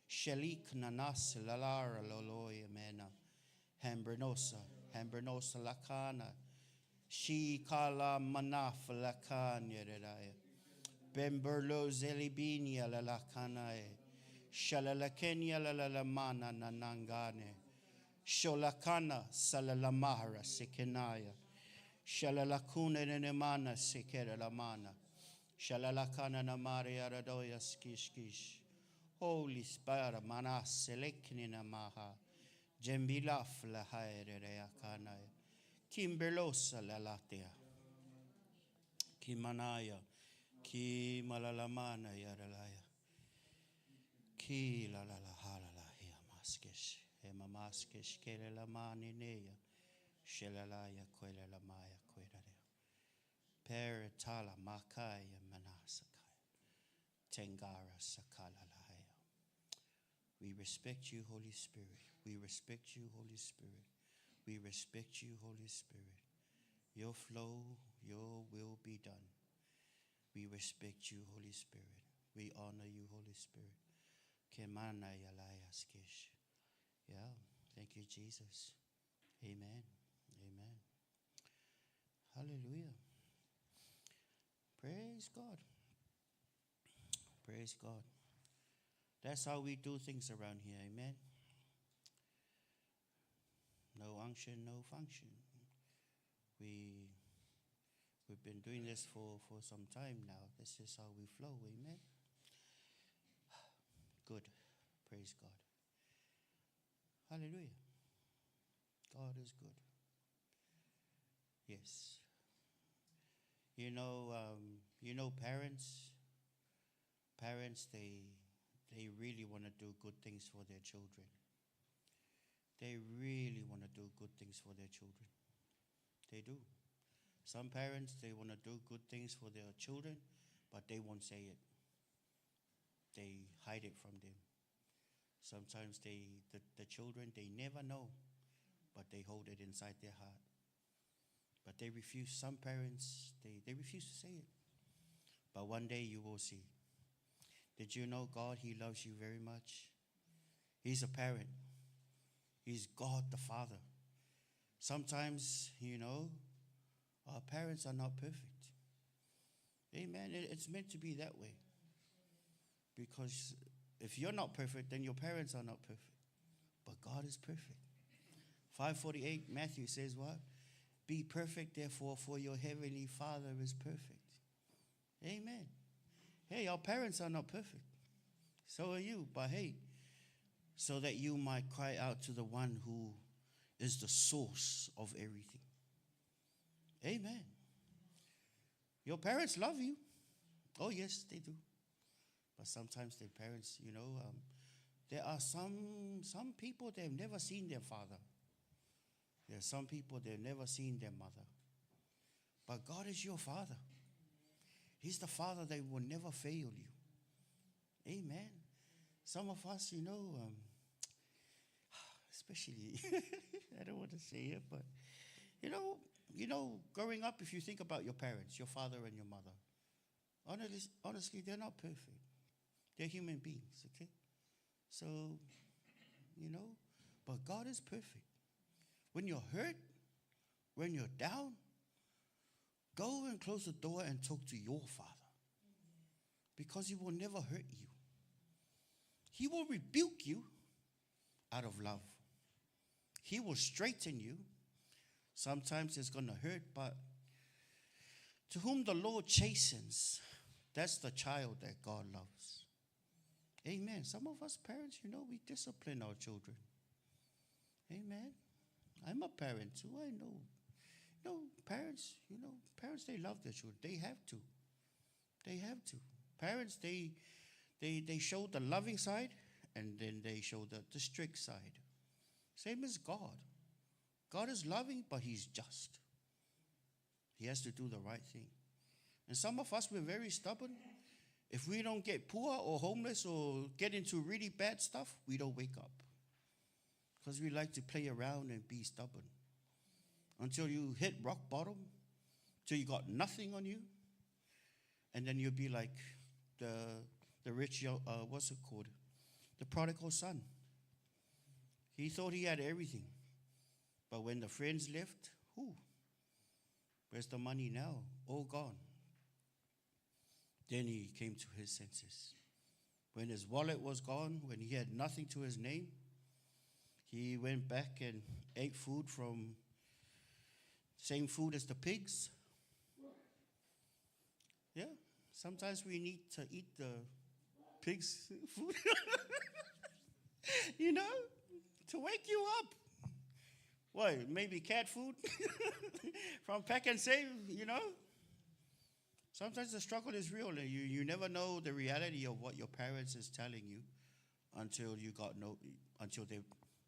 Shelik nanas lalara loloya mena. Hambrenosa lakana. She kala manaf lakanya redaya. Bemberlo zelibinia la lakanae. Shalalakenya la lamana nanangane. Sholakana salalamahara sekenaya. Shalalakuna nenemana sekera lamana. Shalalakana namaria radoya skish. Holy Spirit manas seleknina maha. Jembilaf la haere reakanaya. Kimberlosa la latea. Kimanaya. Ki malalamana yaralaya. Ki la la la halala hiamaskish. Hemamaskish kele la manineya. Shelalaya kwele la maya kwelarea. Peritala makaya manasakaya. Tengara sakalalaya. We respect you, Holy Spirit. We respect you, Holy Spirit. We respect you, Holy Spirit. Your flow, your will be done. We respect you, Holy Spirit. We honor you, Holy Spirit. Kemana yalayaskish. Yeah, thank you, Jesus. Amen. Amen. Hallelujah. Praise God. Praise God. That's how we do things around here. Amen. No unction, no function. We've been doing this for some time now. This is how we flow. Amen. Good. Praise God. Hallelujah. God is good. Yes. Parents. Parents, they really want to do good things for their children. They really want to do good things for their children. They do. Some parents, they want to do good things for their children, but they won't say it. They hide it from them. Sometimes the children, they never know, but they hold it inside their heart. But they refuse. Some parents, they refuse to say it. But one day you will see. Did you know God, He loves you very much? He's a parent. He's God the Father. Sometimes, our parents are not perfect. Amen. It's meant to be that way. Because if you're not perfect, then your parents are not perfect. But God is perfect. 5:48, Matthew says what? Be perfect, therefore, for your heavenly Father is perfect. Amen. Hey, our parents are not perfect. So are you. But hey, so that you might cry out to the one who is the source of everything. Amen. Your parents love you. Oh, yes, they do. But sometimes their parents, there are some people, they've never seen their father. There are some people, they've never seen their mother. But God is your Father. He's the Father that will never fail you. Amen. Some of us, especially, I don't want to say it, but, growing up, if you think about your parents, your father and your mother, honestly, they're not perfect. They're human beings, okay? So, but God is perfect. When you're hurt, when you're down, go and close the door and talk to your Father. Because He will never hurt you. He will rebuke you out of love. He will straighten you. Sometimes it's going to hurt, but to whom the Lord chastens, that's the child that God loves. Amen. Some of us parents, we discipline our children. Amen. I'm a parent too. I know. Parents, they love their children. They have to. They have to. Parents, they show the loving side, and then they show the strict side. Same as God. God is loving, but He's just. He has to do the right thing. And some of us, we're very stubborn. If we don't get poor or homeless or get into really bad stuff, we don't wake up. Because we like to play around and be stubborn. Until you hit rock bottom, till you got nothing on you, and then you'll be like the rich, what's it called? The prodigal son. He thought he had everything. But when the friends left, where's the money now? All gone. Then he came to his senses. When his wallet was gone, when he had nothing to his name, he went back and ate food from same food as the pigs. Yeah, sometimes we need to eat the pigs' food, to wake you up. What, maybe cat food from Pack and Save, Sometimes the struggle is real, and you never know the reality of what your parents is telling you until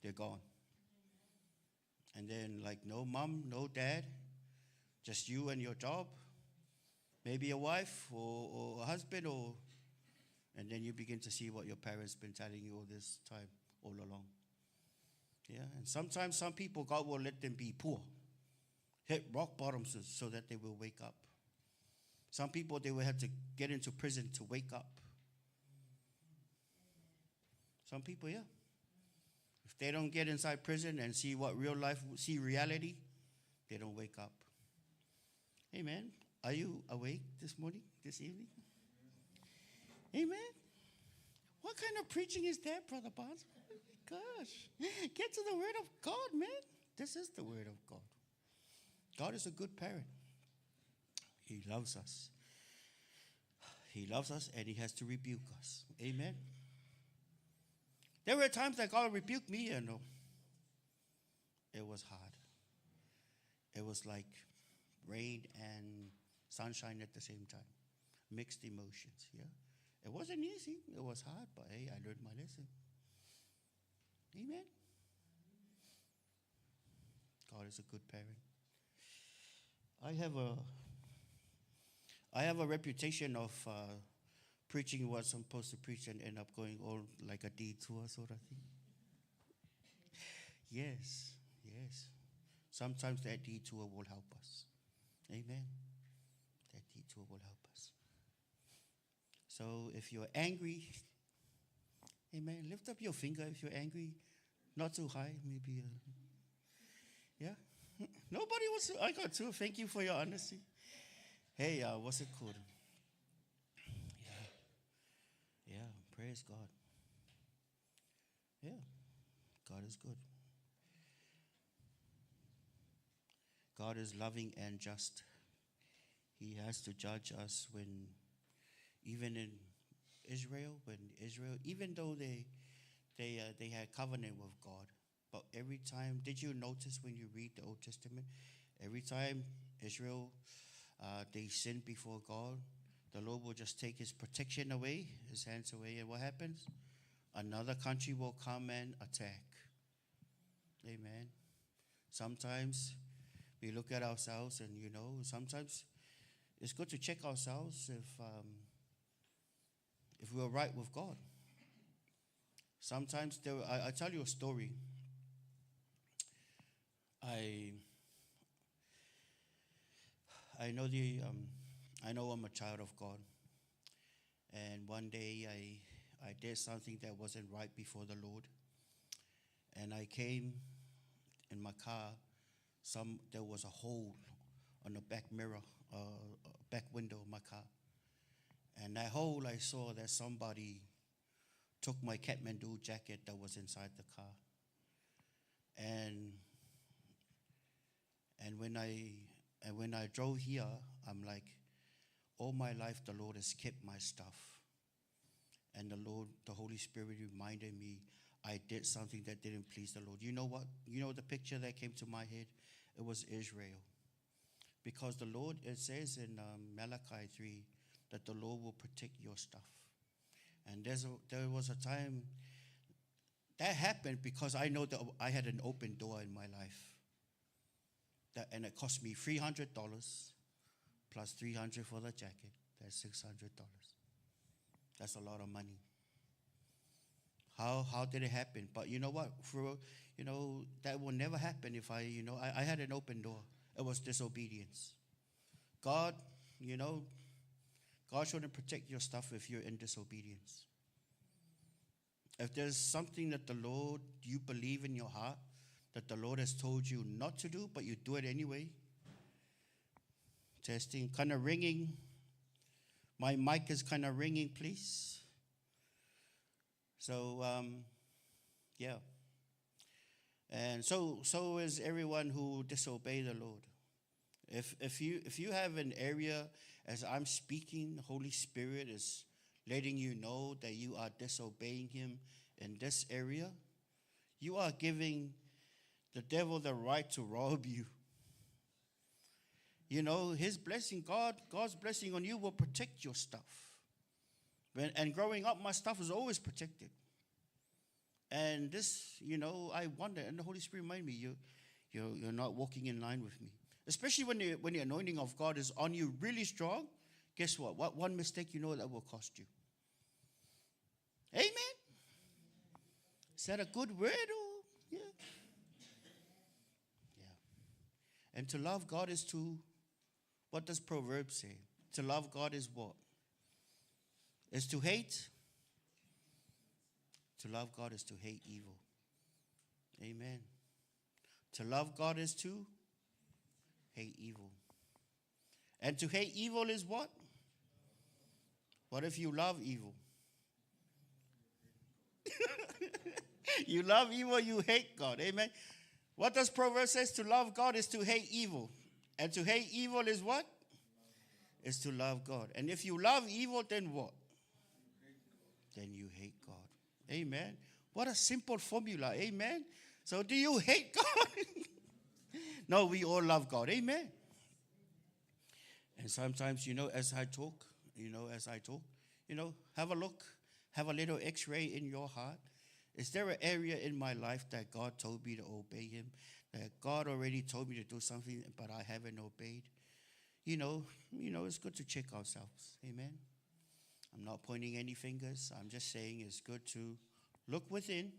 they're gone. And then no mom, no dad, just you and your job, maybe a wife or a husband, and then you begin to see what your parents been telling you all this time, all along. Yeah, and sometimes some people, God will let them be poor, hit rock bottom so that they will wake up. Some people, they will have to get into prison to wake up. Some people, yeah. If they don't get inside prison and see what real life, see reality, they don't wake up. Amen. Are you awake this morning, this evening? Amen. What kind of preaching is that, Brother Bonds? Oh my gosh. Get to the Word of God, man. This is the Word of God. God is a good parent. He loves us. He loves us, and He has to rebuke us. Amen. There were times that God rebuked me, it was hard. It was like, rain and sunshine at the same time. Mixed emotions, yeah. It wasn't easy. It was hard, but hey, I learned my lesson. Amen. God is a good parent. I have a reputation of preaching what I'm supposed to preach and end up going all like a detour sort of thing. Yes, yes. Sometimes that detour will help us. Amen. That detour will help us. So if you're angry, amen, lift up your finger if you're angry. Not too high, maybe. Yeah? Nobody wants to. I got two. Thank you for your honesty. Hey, what's it called? Yeah. Yeah, praise God. Yeah, God is good. God is loving and just. He has to judge us when, even in Israel, even though they had covenant with God, but every time, did you notice when you read the Old Testament, every time Israel, they sinned before God, the Lord will just take his protection away, his hands away, and what happens? Another country will come and attack. Amen. Sometimes we look at ourselves and, sometimes it's good to check ourselves if we're right with God. Sometimes I tell you a story. I know I'm a child of God, and one day I did something that wasn't right before the Lord, and I came in my car. There was a hole on the back mirror, back window of my car, and that hole, I saw that somebody took my Kathmandu jacket that was inside the car, and when I drove here, I'm like, all my life the Lord has kept my stuff, and the Holy Spirit reminded me I did something that didn't please the Lord. You know what? You know the picture that came to my head? It was Israel, because the Lord, it says in Malachi 3 that the Lord will protect your stuff. And there was a time that happened because I know that I had an open door in my life. And it cost me $300 plus $300 for the jacket. That's $600. That's a lot of money. How did it happen? But you know what? That will never happen if I had an open door. It was disobedience. God shouldn't protect your stuff if you're in disobedience. If there's something that you believe in your heart, that the Lord has told you not to do, but you do it anyway. Testing, kind of ringing. My mic is kind of ringing, please. So, yeah. And so is everyone who disobey the Lord. If you have an area, as I'm speaking, the Holy Spirit is letting you know that you are disobeying him in this area, you are giving the devil the right to rob you. His blessing, God's blessing on you will protect your stuff. And growing up, my stuff was always protected. And this, I wonder, and the Holy Spirit reminded me, you're not walking in line with me. Especially when the anointing of God is on you really strong, guess what? What one mistake that will cost you? Amen? Is that a good word? Yeah. And to love God is what does Proverbs say? To love God is what? Is to hate. To love God is to hate evil. Amen. To love God is to hate evil. And to hate evil is what? What if you love evil? You love evil, you hate God. Amen. What does Proverbs say? To love God is to hate evil. And to hate evil is what? Is to love God. And if you love evil, then what? Then you hate God. Amen. What a simple formula. Amen. So do you hate God? No, we all love God. Amen. And sometimes, as I talk, have a look, have a little x-ray in your heart. Is there an area in my life that God told me to obey him? That God already told me to do something, but I haven't obeyed? It's good to check ourselves. Amen. I'm not pointing any fingers. I'm just saying it's good to look within,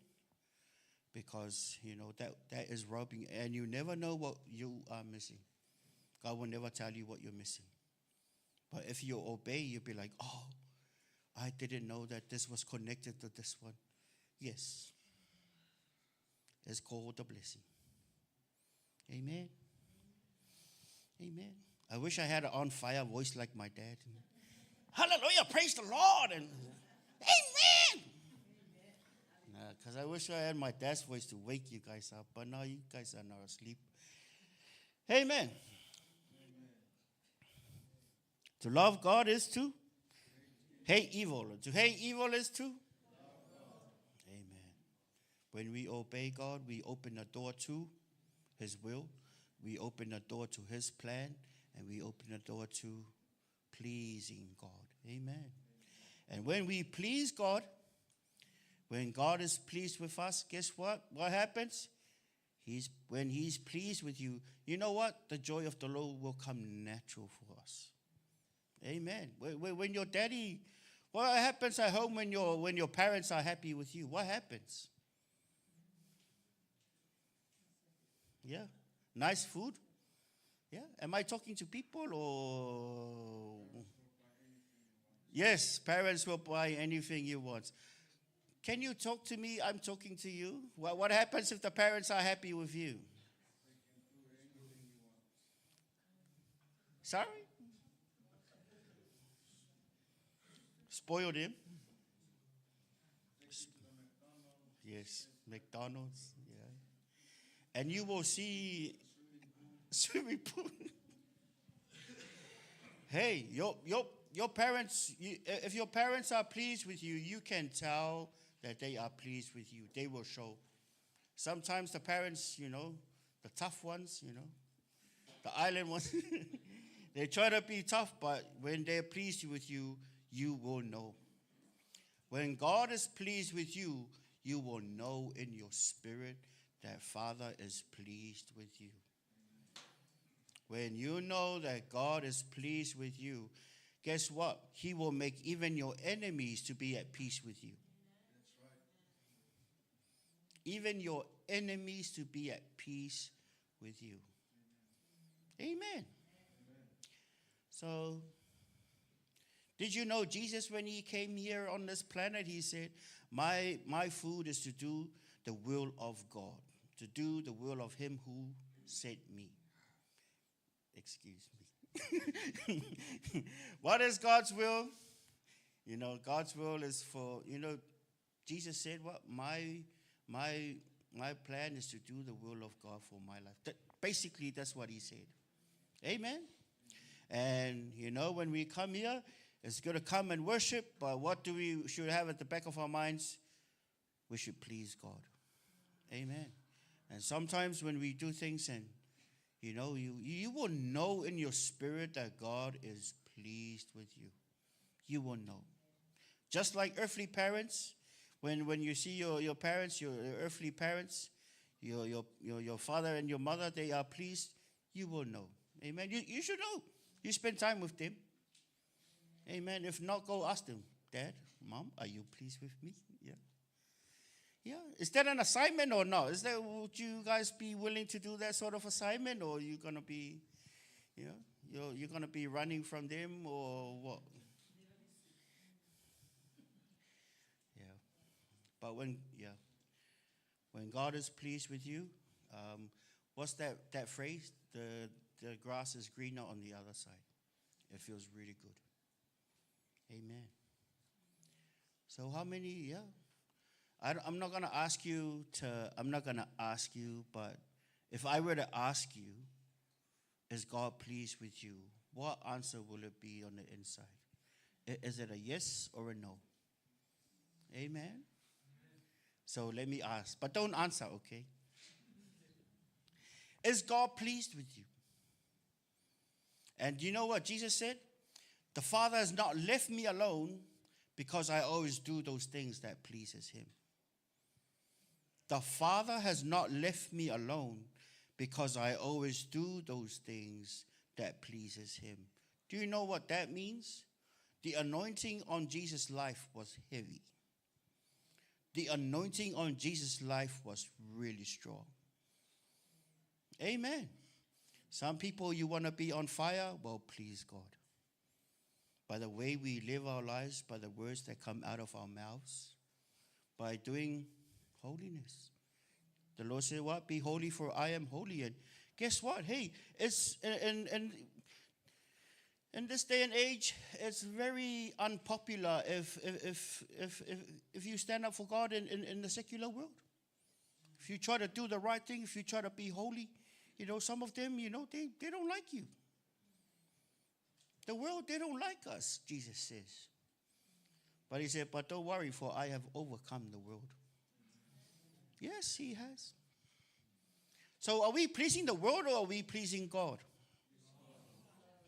because, that is robbing, and you never know what you are missing. God will never tell you what you're missing. But if you obey, you'll be like, oh, I didn't know that this was connected to this one. Yes. It's called a blessing. Amen. Amen. I wish I had an on-fire voice like my dad. Hallelujah, praise the Lord, and amen. Because I wish I had my dad's voice to wake you guys up, but now you guys are not asleep. Amen. To love God is to hate evil. To hate evil is to love God. Amen. When we obey God, we open the door to his will. We open the door to his plan. And we open the door to pleasing God. Amen. And when we please God, when God is pleased with us, guess what? What happens? When he's pleased with you, you know what? The joy of the Lord will come natural for us. Amen. When your daddy, what happens at home when your parents are happy with you? What happens? Yeah. Nice food? Yeah. Am I talking to people or? Yes, parents will buy anything you want. Can you talk to me? I'm talking to you. What happens if the parents are happy with you? Sorry? Spoiled him. Yes, McDonald's. Yeah. And you will see swimming pool. Hey, your parents, if your parents are pleased with you, you can tell that they are pleased with you. They will show. Sometimes the parents, the tough ones, the island ones, they try to be tough, but when they're pleased with you, you will know. When God is pleased with you, you will know in your spirit that Father is pleased with you. When you know that God is pleased with you, guess what? He will make even your enemies to be at peace with you. That's right. Even your enemies to be at peace with you. Amen. So, did you know Jesus, when he came here on this planet, he said, my food is to do the will of God, to do the will of him who sent me. Excuse me. What is God's will? God's will is for, Jesus said, what? My plan is to do the will of God for my life. Basically, that's what he said. Amen. And, when we come here, it's going to come and worship, but what should have at the back of our minds? We should please God. Amen. And sometimes when we do things and, you will know in your spirit that God is pleased with you. You will know. Just like earthly parents, when you see your parents, your earthly parents, your father and your mother, they are pleased, you will know. Amen. You should know. You spend time with them. Amen. If not, go ask them, Dad, Mom, are you pleased with me? Yeah. Yeah. Is that an assignment or not? Would you guys be willing to do that sort of assignment, or are you gonna be, you're gonna be running from them or what? Yeah. But when God is pleased with you, what's that phrase? The grass is greener on the other side. It feels really good. Amen. So how many? Yeah. I'm not going to ask you, but if I were to ask you, is God pleased with you? What answer will it be on the inside? Is it a yes or a no? Amen. So let me ask, but don't answer, okay? Is God pleased with you? And you know what Jesus said? The Father has not left me alone because I always do those things that pleases him. The Father has not left me alone because I always do those things that pleases him. Do you know what that means? The anointing on Jesus' life was heavy. The anointing on Jesus' life was really strong. Amen. Some people, you want to be on fire? Well, please God. By the way we live our lives, by the words that come out of our mouths, by doing holiness. The Lord said, what? Be holy, for I am holy. And guess what? Hey, it's in this day and age, it's very unpopular if you stand up for God in the secular world. If you try to do the right thing, if you try to be holy, you know, some of them, you know, they don't like you. The world, they don't like us, Jesus says. But he said, but don't worry, for I have overcome the world. Yes, he has. So are we pleasing the world or are we pleasing God?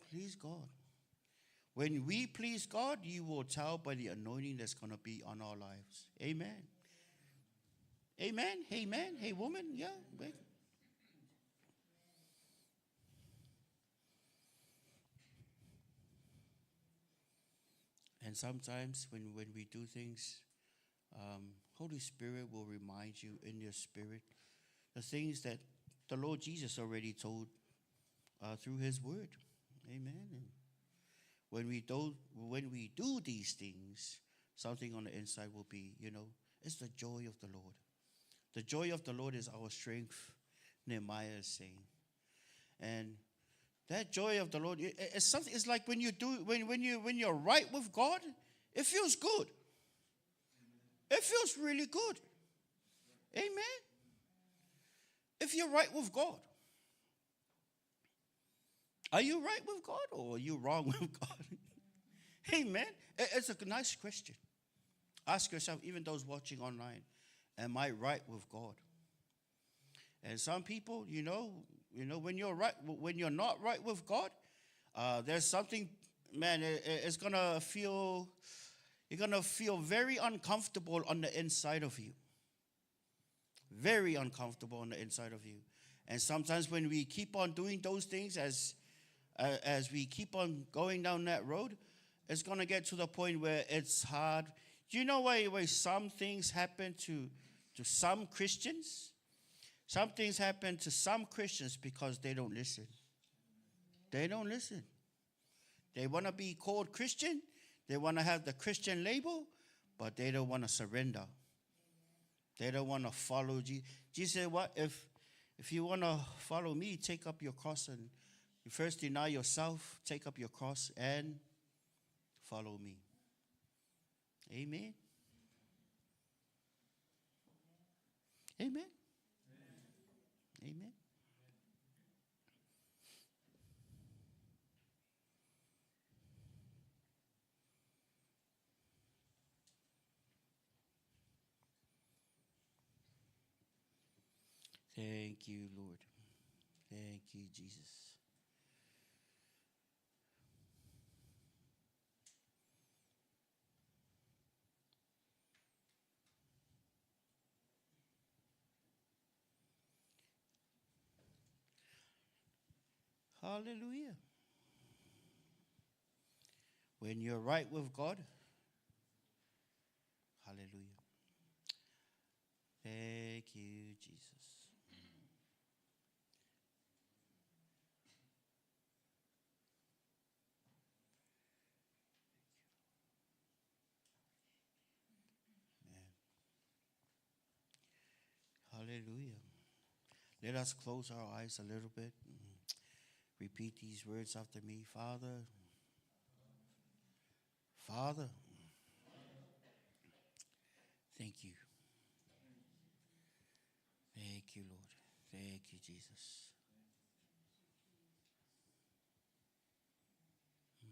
Please God. When we please God, you will tell by the anointing that's going to be on our lives. Amen. Amen. Hey, man. Hey, woman. Yeah. Wait. And sometimes when we do things, Holy Spirit will remind you in your spirit the things that the Lord Jesus already told through his word. Amen. And when we do these things, something on the inside will be, you know, it's the joy of the Lord. The joy of the Lord is our strength, Nehemiah is saying. And that joy of the Lord, it's something. It's like when you're right with God, it feels good. It feels really good. Amen. If you're right with God, are you right with God or are you wrong with God? Amen. It's a nice question. Ask yourself, even those watching online, am I right with God? And some people, you know, when you're not right with God, there's something, man, it's gonna feel, you're gonna feel very uncomfortable on the inside of you. Very uncomfortable on the inside of you. And sometimes when we keep on doing those things, as we keep on going down that road, it's gonna get to the point where it's hard. Do you know why some things happen to some Christians? Some things happen to some Christians because they don't listen. They don't listen. They want to be called Christian. They want to have the Christian label, but they don't want to surrender. They don't want to follow Jesus. Jesus said, what? If you want to follow me, take up your cross and you first deny yourself, take up your cross and follow me. Amen. Amen. Amen. Thank you, Lord. Thank you, Jesus. Hallelujah. When you're right with God, hallelujah. Thank you, Jesus. Hallelujah. Let us close our eyes a little bit. Repeat these words after me. Father, Father, thank you. Thank you, Lord. Thank you, Jesus. Yeah.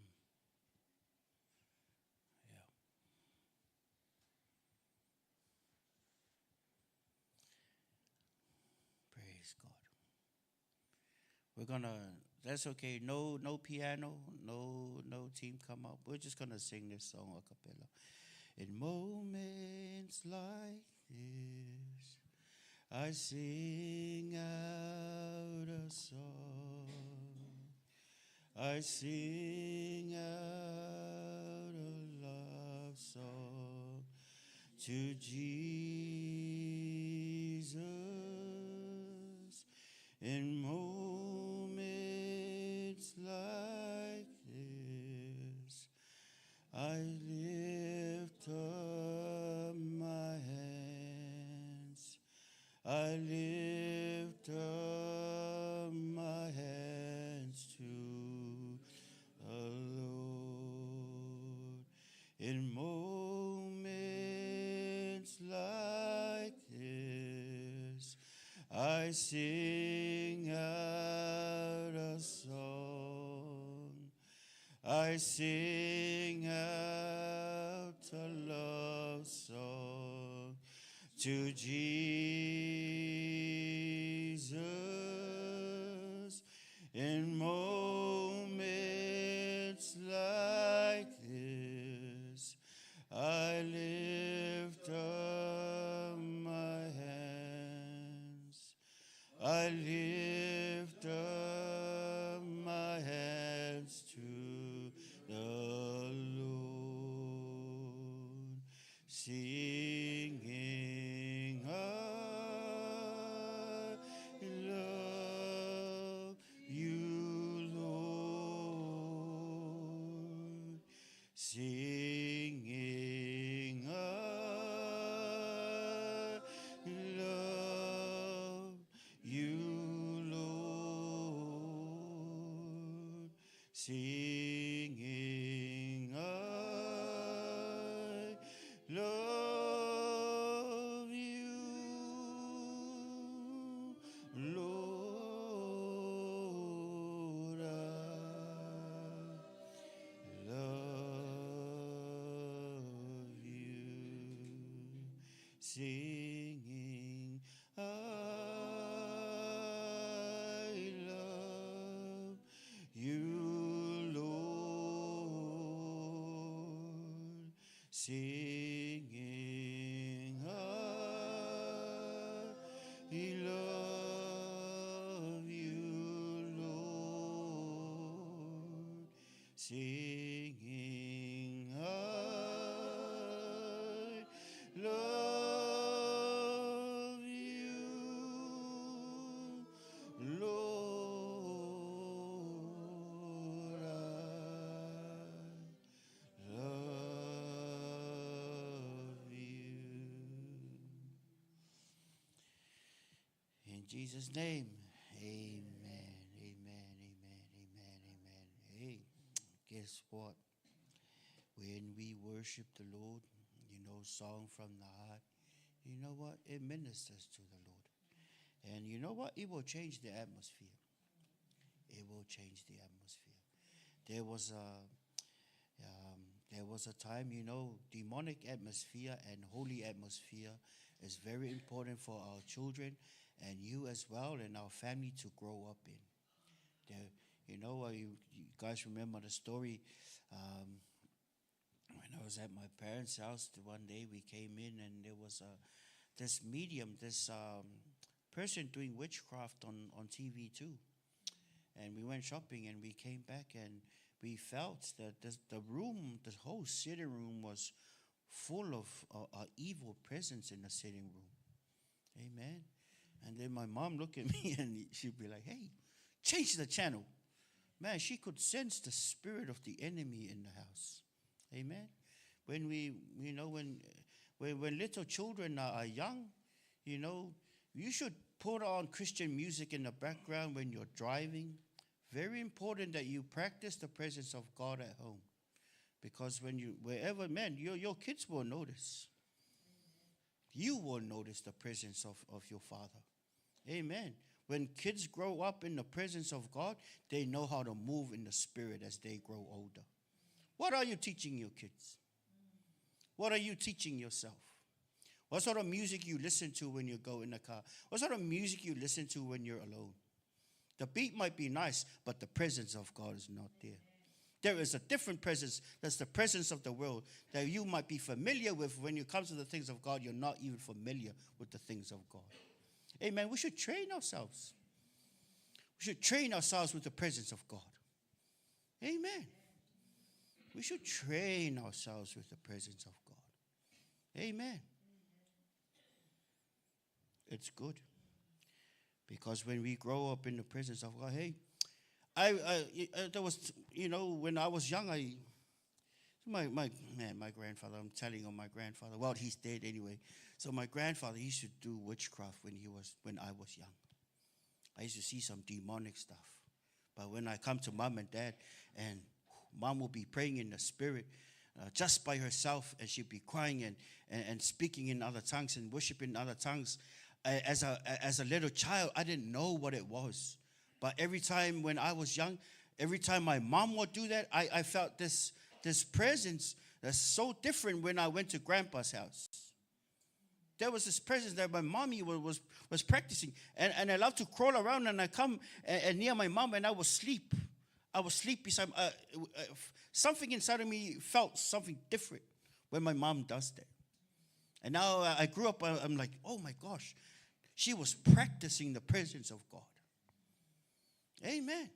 Praise God. We're going to That's okay. No, no piano, no team come up. We're just gonna sing this song a cappella. In moments like this, I sing out a song. I sing out a love song to Jesus. In moments like this, I lift up my hands. I lift up my hands to the Lord. In moments like this, I sing out a song. I sing out a love song to Jesus. In moments like this, I lift up my hands. I lift up my hands to the Lord, singing, I love you, Lord, singing, I love you, Lord, singing, I love you, Lord, I love you, singing, I love you, Lord, singing, I love you, Lord, singing, I love you, Lord, I love you. In Jesus' name, amen, amen, amen, amen, amen. Hey, guess what? When we worship the Lord, you know, song from the heart, you know what? It ministers to the Lord. And you know what? It will change the atmosphere. It will change the atmosphere. There was a time, you know, demonic atmosphere and holy atmosphere is very important for our children and you as well and our family to grow up in. There, you know, you guys remember the story when I was at my parents' house one day. We came in and there was this medium, this person doing witchcraft on TV too. And we went shopping and we came back and we felt that the room, the whole sitting room was full of evil presence in the sitting room. Amen. And then my mom looked at me and she'd be like, hey, change the channel. Man, she could sense the spirit of the enemy in the house. Amen. When we, you know, when little children are young, you know, you should put on Christian music in the background when you're driving. Very important that you practice the presence of God at home. Because when you, wherever, man, your kids will notice. You will notice the presence of your Father. Amen. When kids grow up in the presence of God, they know how to move in the Spirit as they grow older. What are you teaching your kids? What are you teaching yourself? What sort of music you listen to when you go in the car? What sort of music you listen to when you're alone? The beat might be nice, but the presence of God is not there. There is a different presence. That's the presence of the world that you might be familiar with. When you come to the things of God, you're not even familiar with the things of God. Amen. We should train ourselves. We should train ourselves with the presence of God. Amen. We should train ourselves with the presence of God. Amen. It's good. Because when we grow up in the presence of God, hey, there was, when I was young, my grandfather, I'm telling you, my grandfather, well, he's dead anyway. So my grandfather used to do witchcraft when I was young. I used to see some demonic stuff. But when I come to mom and dad, and mom will be praying in the spirit, just by herself, and she'd be crying and speaking in other tongues and worshiping in other tongues. As a little child, I didn't know what it was. But every time when I was young, every time my mom would do that, I felt this presence that's so different when I went to grandpa's house. There was this presence that my mommy was practicing. And I love to crawl around, and I come and near my mom, and I would sleep. I would sleep beside something inside of me felt something different when my mom does that. And now I grew up, I'm like, oh my gosh, she was practicing the presence of God. Amen.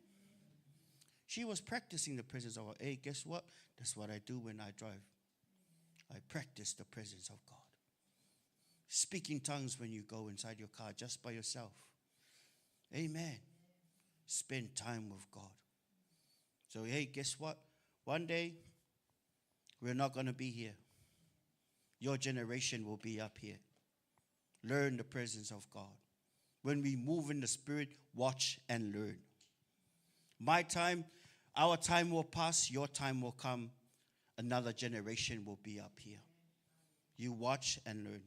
She was practicing the presence of God. Hey, guess what? That's what I do when I drive. I practice the presence of God. Speak in tongues when you go inside your car just by yourself. Amen. Spend time with God. So, hey, guess what? One day, we're not going to be here. Your generation will be up here. Learn the presence of God. When we move in the Spirit, watch and learn. My time, our time will pass, your time will come. Another generation will be up here. You watch and learn.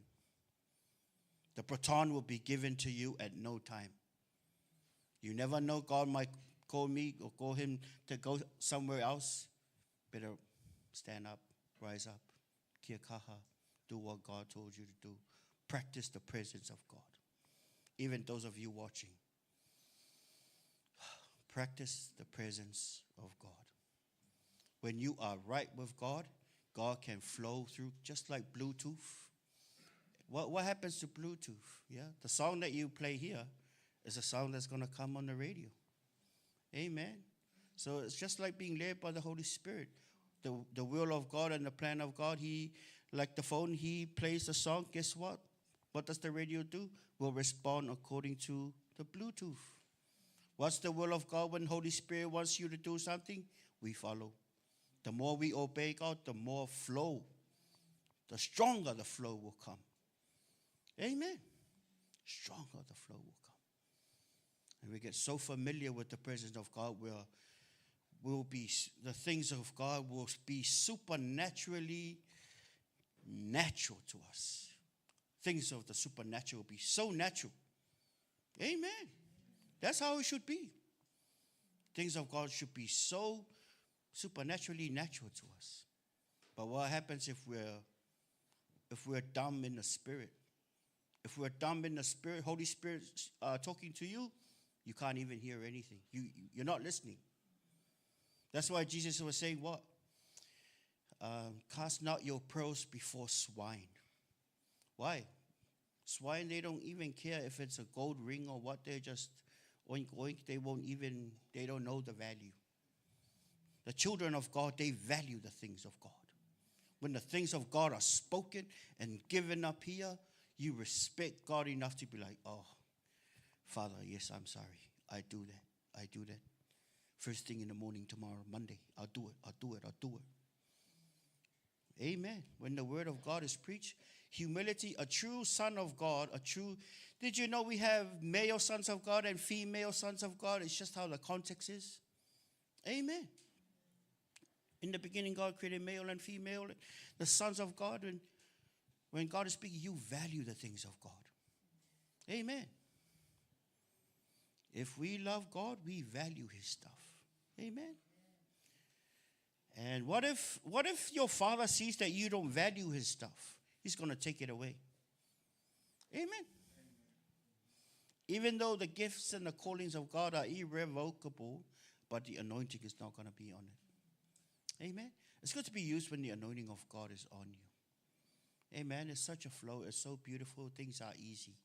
The baton will be given to you at no time. You never know, God might call me or call him to go somewhere else. Better stand up, rise up, kia kaha, do what God told you to do. Practice the presence of God. Even those of you watching, practice the presence of God. When you are right with God, God can flow through just like Bluetooth. What happens to Bluetooth? Yeah, the song that you play here is a song that's going to come on the radio. Amen. So it's just like being led by the Holy Spirit. The will of God and the plan of God. He, like the phone, he plays the song. Guess what? What does the radio do? Will respond according to the Bluetooth. What's the will of God when Holy Spirit wants you to do something? We follow. The more we obey God, the more flow, the stronger the flow will come. Amen. Stronger the flow will come. And we get so familiar with the presence of God, the things of God will be supernaturally natural to us. Things of the supernatural will be so natural. Amen. That's how it should be. Things of God should be so supernaturally natural to us. But what happens if we're dumb in the spirit? If we're dumb in the spirit, Holy Spirit talking to you, you can't even hear anything. You're not listening. That's why Jesus was saying what? Cast not your pearls before swine. Why? Swine, they don't even care if it's a gold ring or what. They just oink, oink. They don't know the value. The children of God, they value the things of God. When the things of God are spoken and given up here, you respect God enough to be like, oh, Father, yes, I'm sorry. I do that. First thing in the morning tomorrow, Monday, I'll do it. Amen. When the word of God is preached, humility, a true son of God, did you know we have male sons of God and female sons of God? It's just how the context is. Amen. In the beginning, God created male and female, the sons of God. And when God is speaking, you value the things of God. Amen. If we love God, we value his stuff. Amen. And what if your father sees that you don't value his stuff? He's going to take it away. Amen. Even though the gifts and the callings of God are irrevocable, but the anointing is not going to be on it. Amen. It's good to be used when the anointing of God is on you. Amen. It's such a flow. It's so beautiful. Things are easy.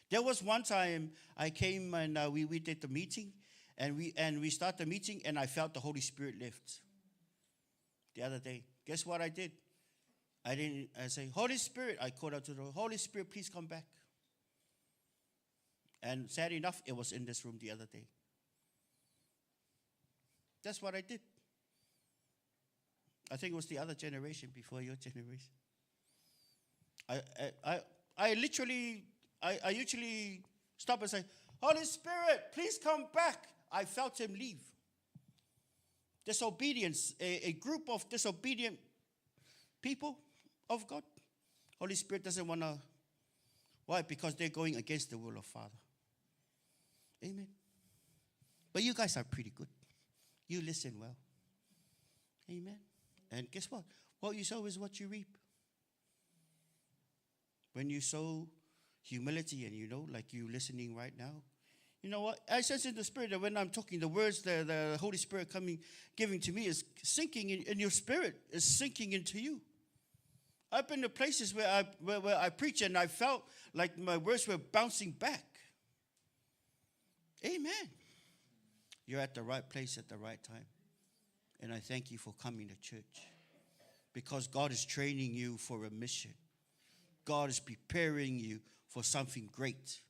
There was one time I came and we did the meeting, and we started the meeting, and I felt the Holy Spirit lift. The other day, guess what I did? I say, Holy Spirit, I called out to the Holy Spirit, please come back. And sad enough, it was in this room the other day. That's what I did. I think it was the other generation before your generation. I usually stop and say, Holy Spirit, please come back. I felt him leave. Disobedience, a group of disobedient people of God. Holy Spirit doesn't want to. Why? Because they're going against the will of Father. Amen. But you guys are pretty good. You listen well. Amen. And guess what? What you sow is what you reap. When you sow humility, and like you listening right now, you know what? I sense in the Spirit that when I'm talking, the words the Holy Spirit giving to me is sinking in your spirit, is sinking into you. I've been to places where I preach, and I felt like my words were bouncing back. Amen. You're at the right place at the right time. And I thank you for coming to church, because God is training you for a mission. God is preparing you for something great.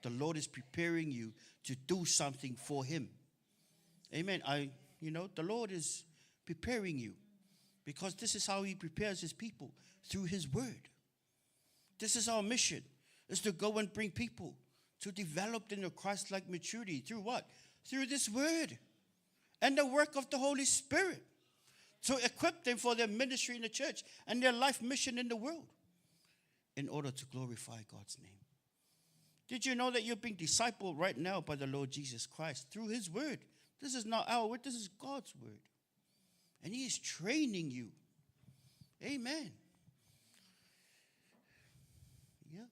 The Lord is preparing you to do something for him. Amen. The Lord is preparing you, because this is how he prepares his people, through his word. This is our mission, is to go and bring people to develop in a Christ-like maturity. Through what? Through this word and the work of the Holy Spirit, to equip them for their ministry in the church and their life mission in the world, in order to glorify God's name. Did you know that you're being discipled right now by the Lord Jesus Christ through his word? This is not our word, this is God's word. And he is training you. Amen. Yeah.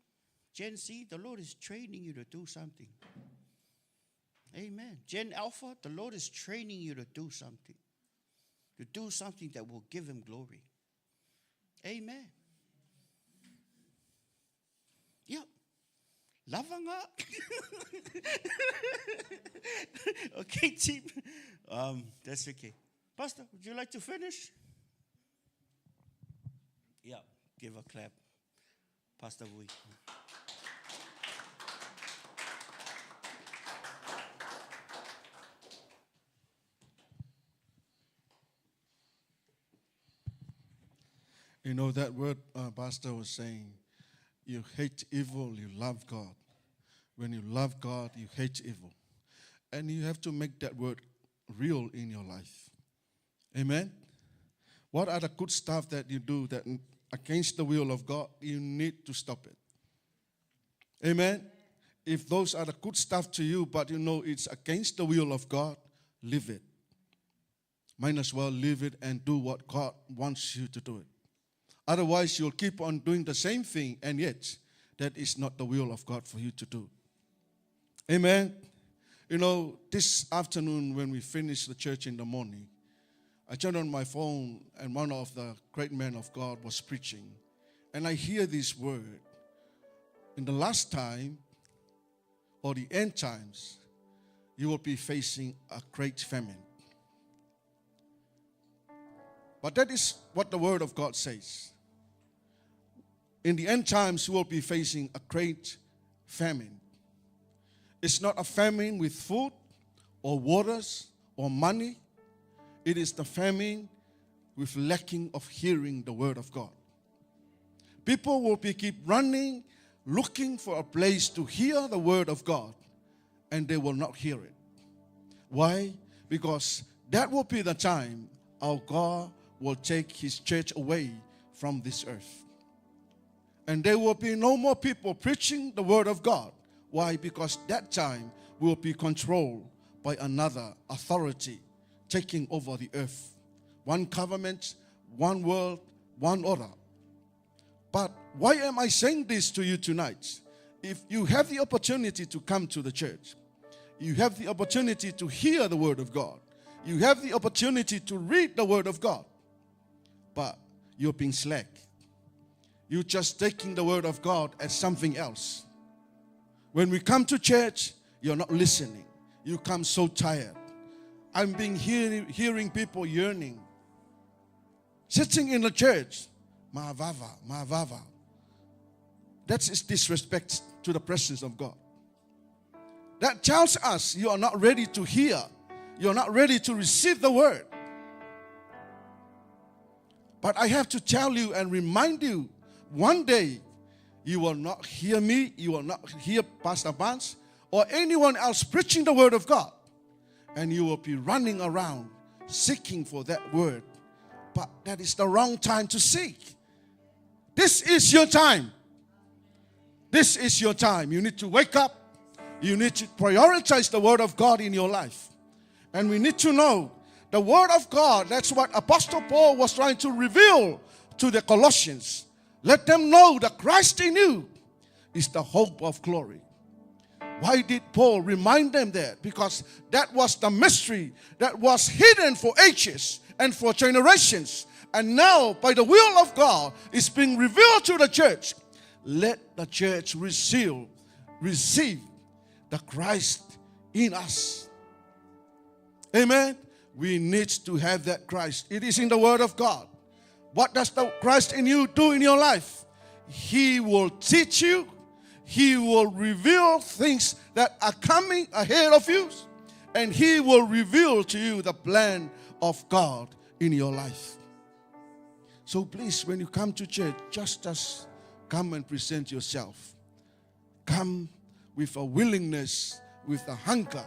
Gen Z, the Lord is training you to do something. Amen. Gen Alpha, the Lord is training you to do something. To do something that will give him glory. Amen. Yep. Lavanga. Okay, team. That's okay. Pastor, would you like to finish? Yeah, give a clap. Pastor Wui. You know that word Pastor was saying, you hate evil, you love God. When you love God, you hate evil. And you have to make that word real in your life. Amen? What are the good stuff that you do that against the will of God? You need to stop it. Amen? If those are the good stuff to you, but you know it's against the will of God, leave it. Might as well leave it and do what God wants you to do it. Otherwise, you'll keep on doing the same thing, and yet that is not the will of God for you to do. Amen? You know, this afternoon when we finished the church in the morning, I turned on my phone, and one of the great men of God was preaching. And I hear this word. In the last time, or the end times, you will be facing a great famine. But that is what the word of God says. In the end times, you will be facing a great famine. It's not a famine with food or waters or money. It is the famine with lacking of hearing the word of God. People will keep running, looking for a place to hear the word of God, and they will not hear it. Why? Because that will be the time our God will take his church away from this earth. And there will be no more people preaching the word of God. Why? Because that time will be controlled by another authority taking over the earth. One government, one world, one order. But why am I saying this to you tonight? if you have the opportunity to come to the church, you have the opportunity to hear the word of God, you have the opportunity to read the word of God, but you're being slack. You're just taking the word of God as something else. When we come to church, you're not listening. You come so tired. I'm being hearing people yearning. Sitting in the church, Ma'avava. That is disrespect to the presence of God. That tells us you are not ready to hear. You're not ready to receive the word. But I have to tell you and remind you, one day you will not hear me, you will not hear Pastor Barnes or anyone else preaching the word of God. And you will be running around seeking for that word. But that is the wrong time to seek. This is your time. This is your time. You need to wake up. You need to prioritize the word of God in your life. And we need to know the word of God. That's what Apostle Paul was trying to reveal to the Colossians. Let them know that Christ in you is the hope of glory. Why did Paul remind them that? Because that was the mystery that was hidden for ages and for generations. And now, by the will of God, it's being revealed to the church. Let the church receive the Christ in us. Amen. We need to have that Christ. It is in the Word of God. What does the Christ in you do in your life? He will teach you. He will reveal things that are coming ahead of you. And He will reveal to you the plan of God in your life. So please, when you come to church, just come and present yourself. Come with a willingness, with a hunger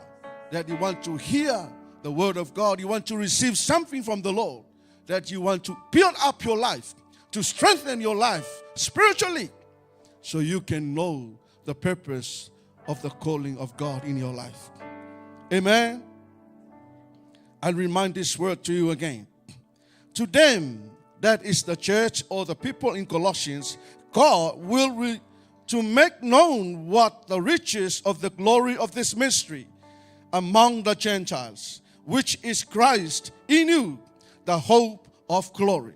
that you want to hear the word of God. You want to receive something from the Lord. That you want to build up your life, to strengthen your life spiritually, so you can know the purpose of the calling of God in your life. Amen. I'll remind this word to you again. To them, that is the church or the people in Colossians, God will to make known what the riches of the glory of this mystery among the Gentiles, which is Christ in you, the hope of glory.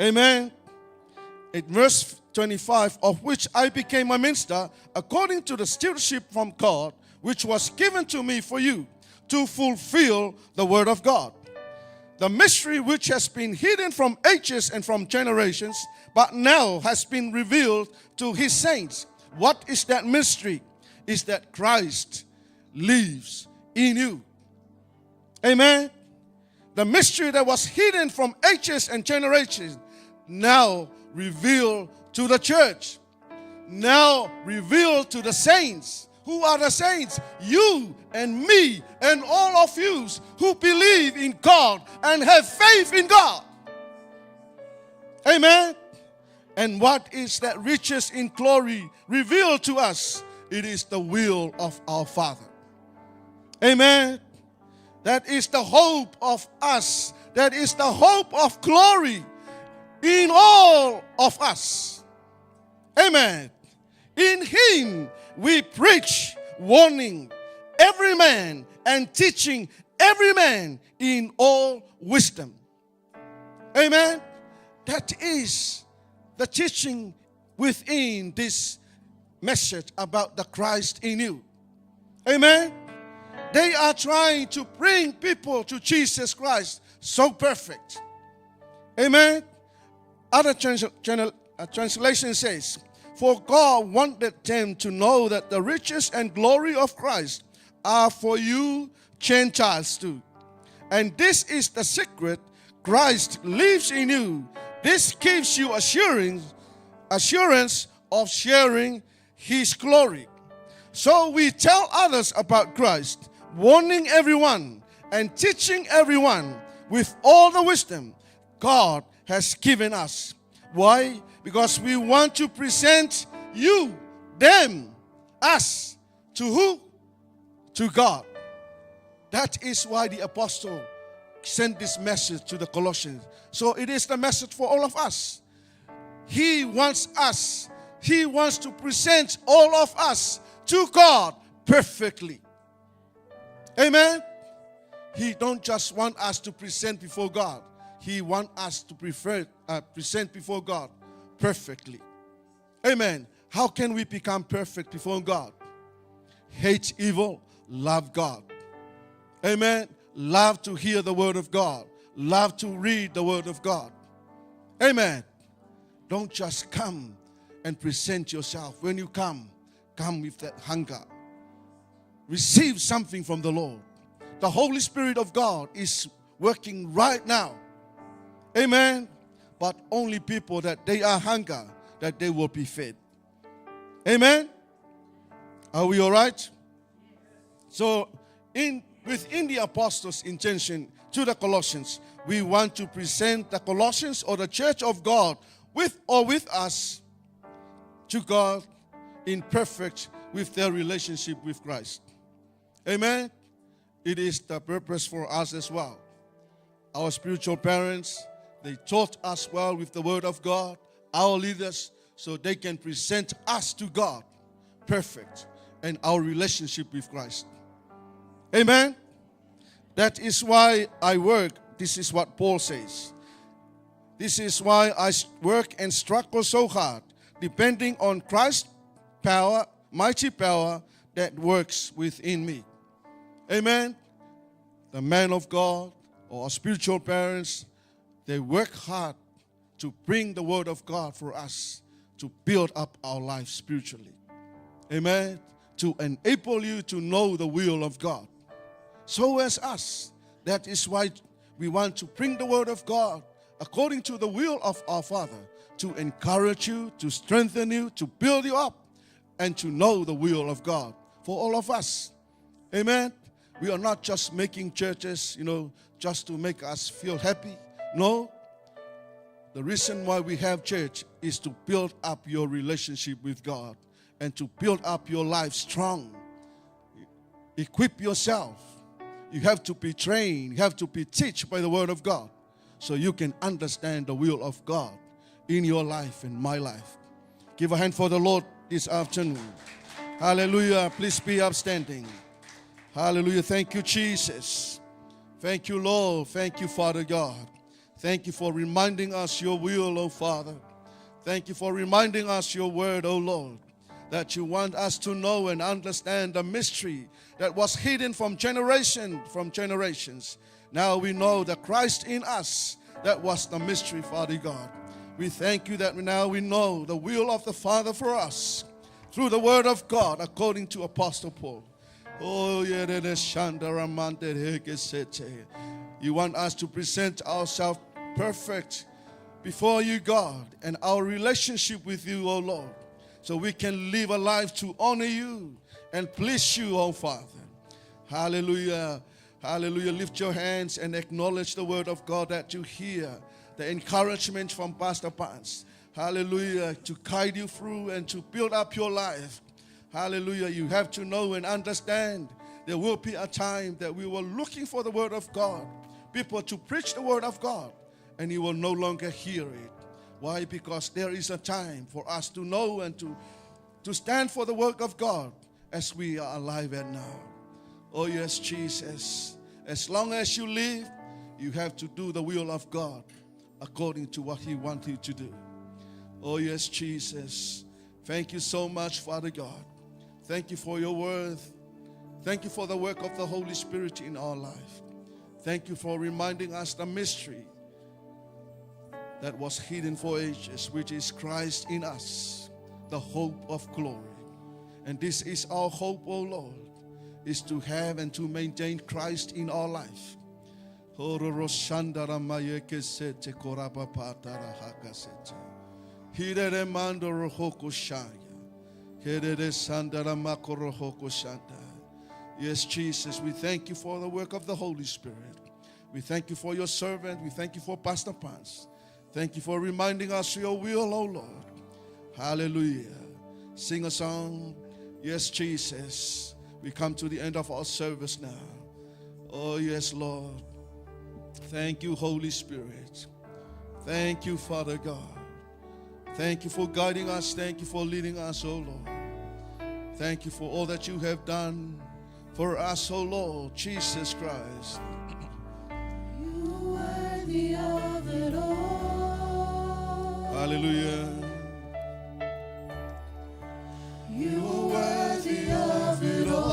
Amen. In verse 25, of which I became a minister according to the stewardship from God, which was given to me for you, to fulfill the word of God. The mystery which has been hidden from ages and from generations, but now has been revealed to His saints. What is that mystery? Is that Christ lives in you. Amen. The mystery that was hidden from ages and generations, now revealed to the church. Now revealed to the saints. Who are the saints? You and me and all of you who believe in God and have faith in God. Amen. And what is that riches in glory revealed to us? It is the will of our Father. Amen. That is the hope of us. That is the hope of glory in all of us. Amen. In Him we preach, warning every man and teaching every man in all wisdom. Amen. That is the teaching within this message about the Christ in you. Amen. They are trying to bring people to Jesus Christ so perfect. Amen. Other translation says, for God wanted them to know that the riches and glory of Christ are for you Gentiles too. And this is the secret. Christ lives in you. This gives you assurance of sharing His glory. So we tell others about Christ, warning everyone and teaching everyone with all the wisdom God has given us. Why? Because we want to present you, them, us, to who? To God. That is why the apostle sent this message to the Colossians. So it is the message for all of us. He wants us He wants to present all of us to God perfectly. Amen. He don't just want us to present before God. He wants us to present before God perfectly. Amen. How can we become perfect before God? Hate evil, love God. Amen. Love to hear the word of God. Love to read the word of God. Amen. Don't just come and present yourself. When you come with that hunger. Receive something from the Lord. The Holy Spirit of God is working right now. Amen. But only people that they are hunger, that they will be fed. Amen. Are we all right? So, within the apostles' intention to the Colossians, we want to present the Colossians or the church of God with us to God in perfect with their relationship with Christ. Amen. It is the purpose for us as well. Our spiritual parents, they taught us well with the word of God. Our leaders, so they can present us to God perfect in our relationship with Christ. Amen. That is why I work. This is what Paul says. This is why I work and struggle so hard, depending on Christ's power, mighty power that works within me. Amen. The man of God or our spiritual parents, they work hard to bring the word of God for us to build up our life spiritually. Amen. To enable you to know the will of God. So as us. That is why we want to bring the word of God according to the will of our Father, to encourage you, to strengthen you, to build you up, and to know the will of God for all of us. Amen. We are not just making churches, just to make us feel happy. No. The reason why we have church is to build up your relationship with God and to build up your life strong. Equip yourself. You have to be trained. You have to be taught by the word of God so you can understand the will of God in your life and my life. Give a hand for the Lord this afternoon. Hallelujah. Please be upstanding. Hallelujah. Thank you, Jesus. Thank you, Lord. Thank you, Father God. Thank you for reminding us your will, oh Father. Thank you for reminding us your word, oh Lord, that you want us to know and understand the mystery that was hidden from generations. Now we know that Christ in us, that was the mystery, Father God. We thank you that now we know the will of the Father for us through the word of God according to Apostle Paul. Oh, yeah, you want us to present ourselves perfect before you, God, and our relationship with you, oh Lord, so we can live a life to honor you and please you, oh Father. Hallelujah. Hallelujah. Lift your hands and acknowledge the word of God that you hear, the encouragement from Pastor Pans. Hallelujah. To guide you through and to build up your life. Hallelujah. You have to know and understand there will be a time that we were looking for the word of God, people to preach the word of God, and you will no longer hear it. Why? Because there is a time for us to know and to stand for the work of God as we are alive and now. Oh yes, Jesus. As long as you live, you have to do the will of God according to what He wants you to do. Oh yes, Jesus. Thank you so much, Father God. Thank you for your word. Thank you for the work of the Holy Spirit in our life. Thank you for reminding us the mystery that was hidden for ages, which is Christ in us, the hope of glory. And this is our hope, O Lord, is to have and to maintain Christ in our life. Yes, Jesus, we thank you for the work of the Holy Spirit. We thank you for your servant. We thank you for Pastor Pans. Thank you for reminding us of your will, O Lord. Hallelujah. Sing a song. Yes, Jesus. We come to the end of our service now. Oh, yes, Lord. Thank you, Holy Spirit. Thank you, Father God. Thank you for guiding us. Thank you for leading us, oh Lord. Thank you for all that you have done for us, oh Lord, Jesus Christ. You are worthy of it all. Hallelujah. You are worthy of it all.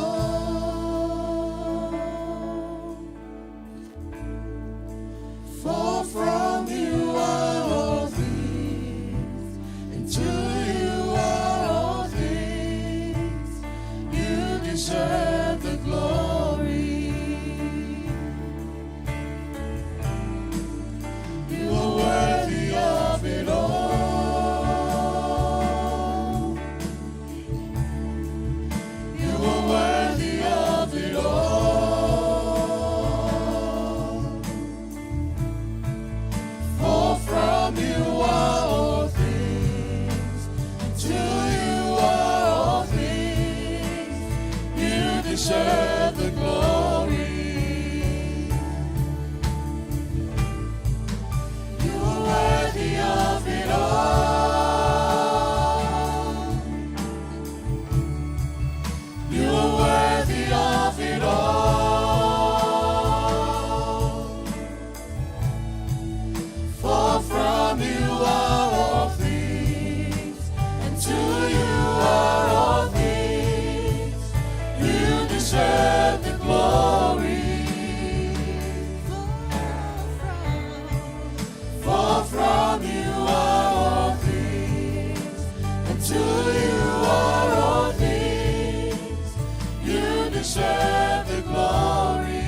For from you are all things, and to you are all things. You deserve the glory. You are worthy of it all. You are worthy of it all. For from you are all things, and to you are all things. You deserve the glory. You are worthy of it all. You are worthy of it all. For from you are all things, and to you are all things. You deserve the glory. For from you are all things, and to you are all things. You deserve the glory.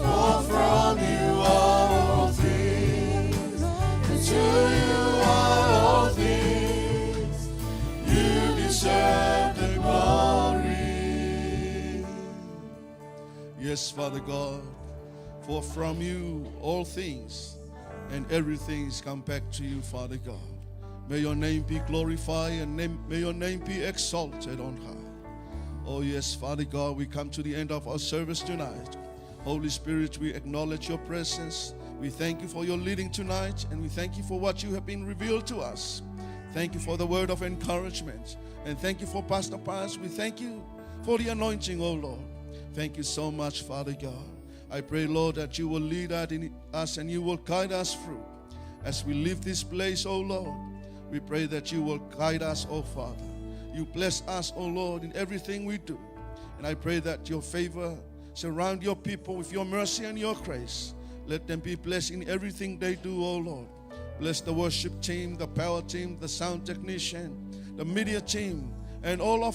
For from you are all things, and to you are all things. You deserve the glory. Yes, Father God, for from you all things and everything is come back to you, Father God. May your name be glorified and may your name be exalted on high. Oh yes, Father God, we come to the end of our service tonight. Holy Spirit, we acknowledge your presence. We thank you for your leading tonight, and we thank you for what you have been revealed to us. Thank you for the word of encouragement, and thank you for Pastor Paz. We thank you for the anointing, oh Lord. Thank you so much, Father God. I pray, Lord, that you will lead us and you will guide us through. As we leave this place, oh Lord, we pray that you will guide us, oh Father. You bless us, oh Lord, in everything we do. And I pray that your favor surround your people with your mercy and your grace. Let them be blessed in everything they do, oh Lord. Bless the worship team, the power team, the sound technician, the media team, and all of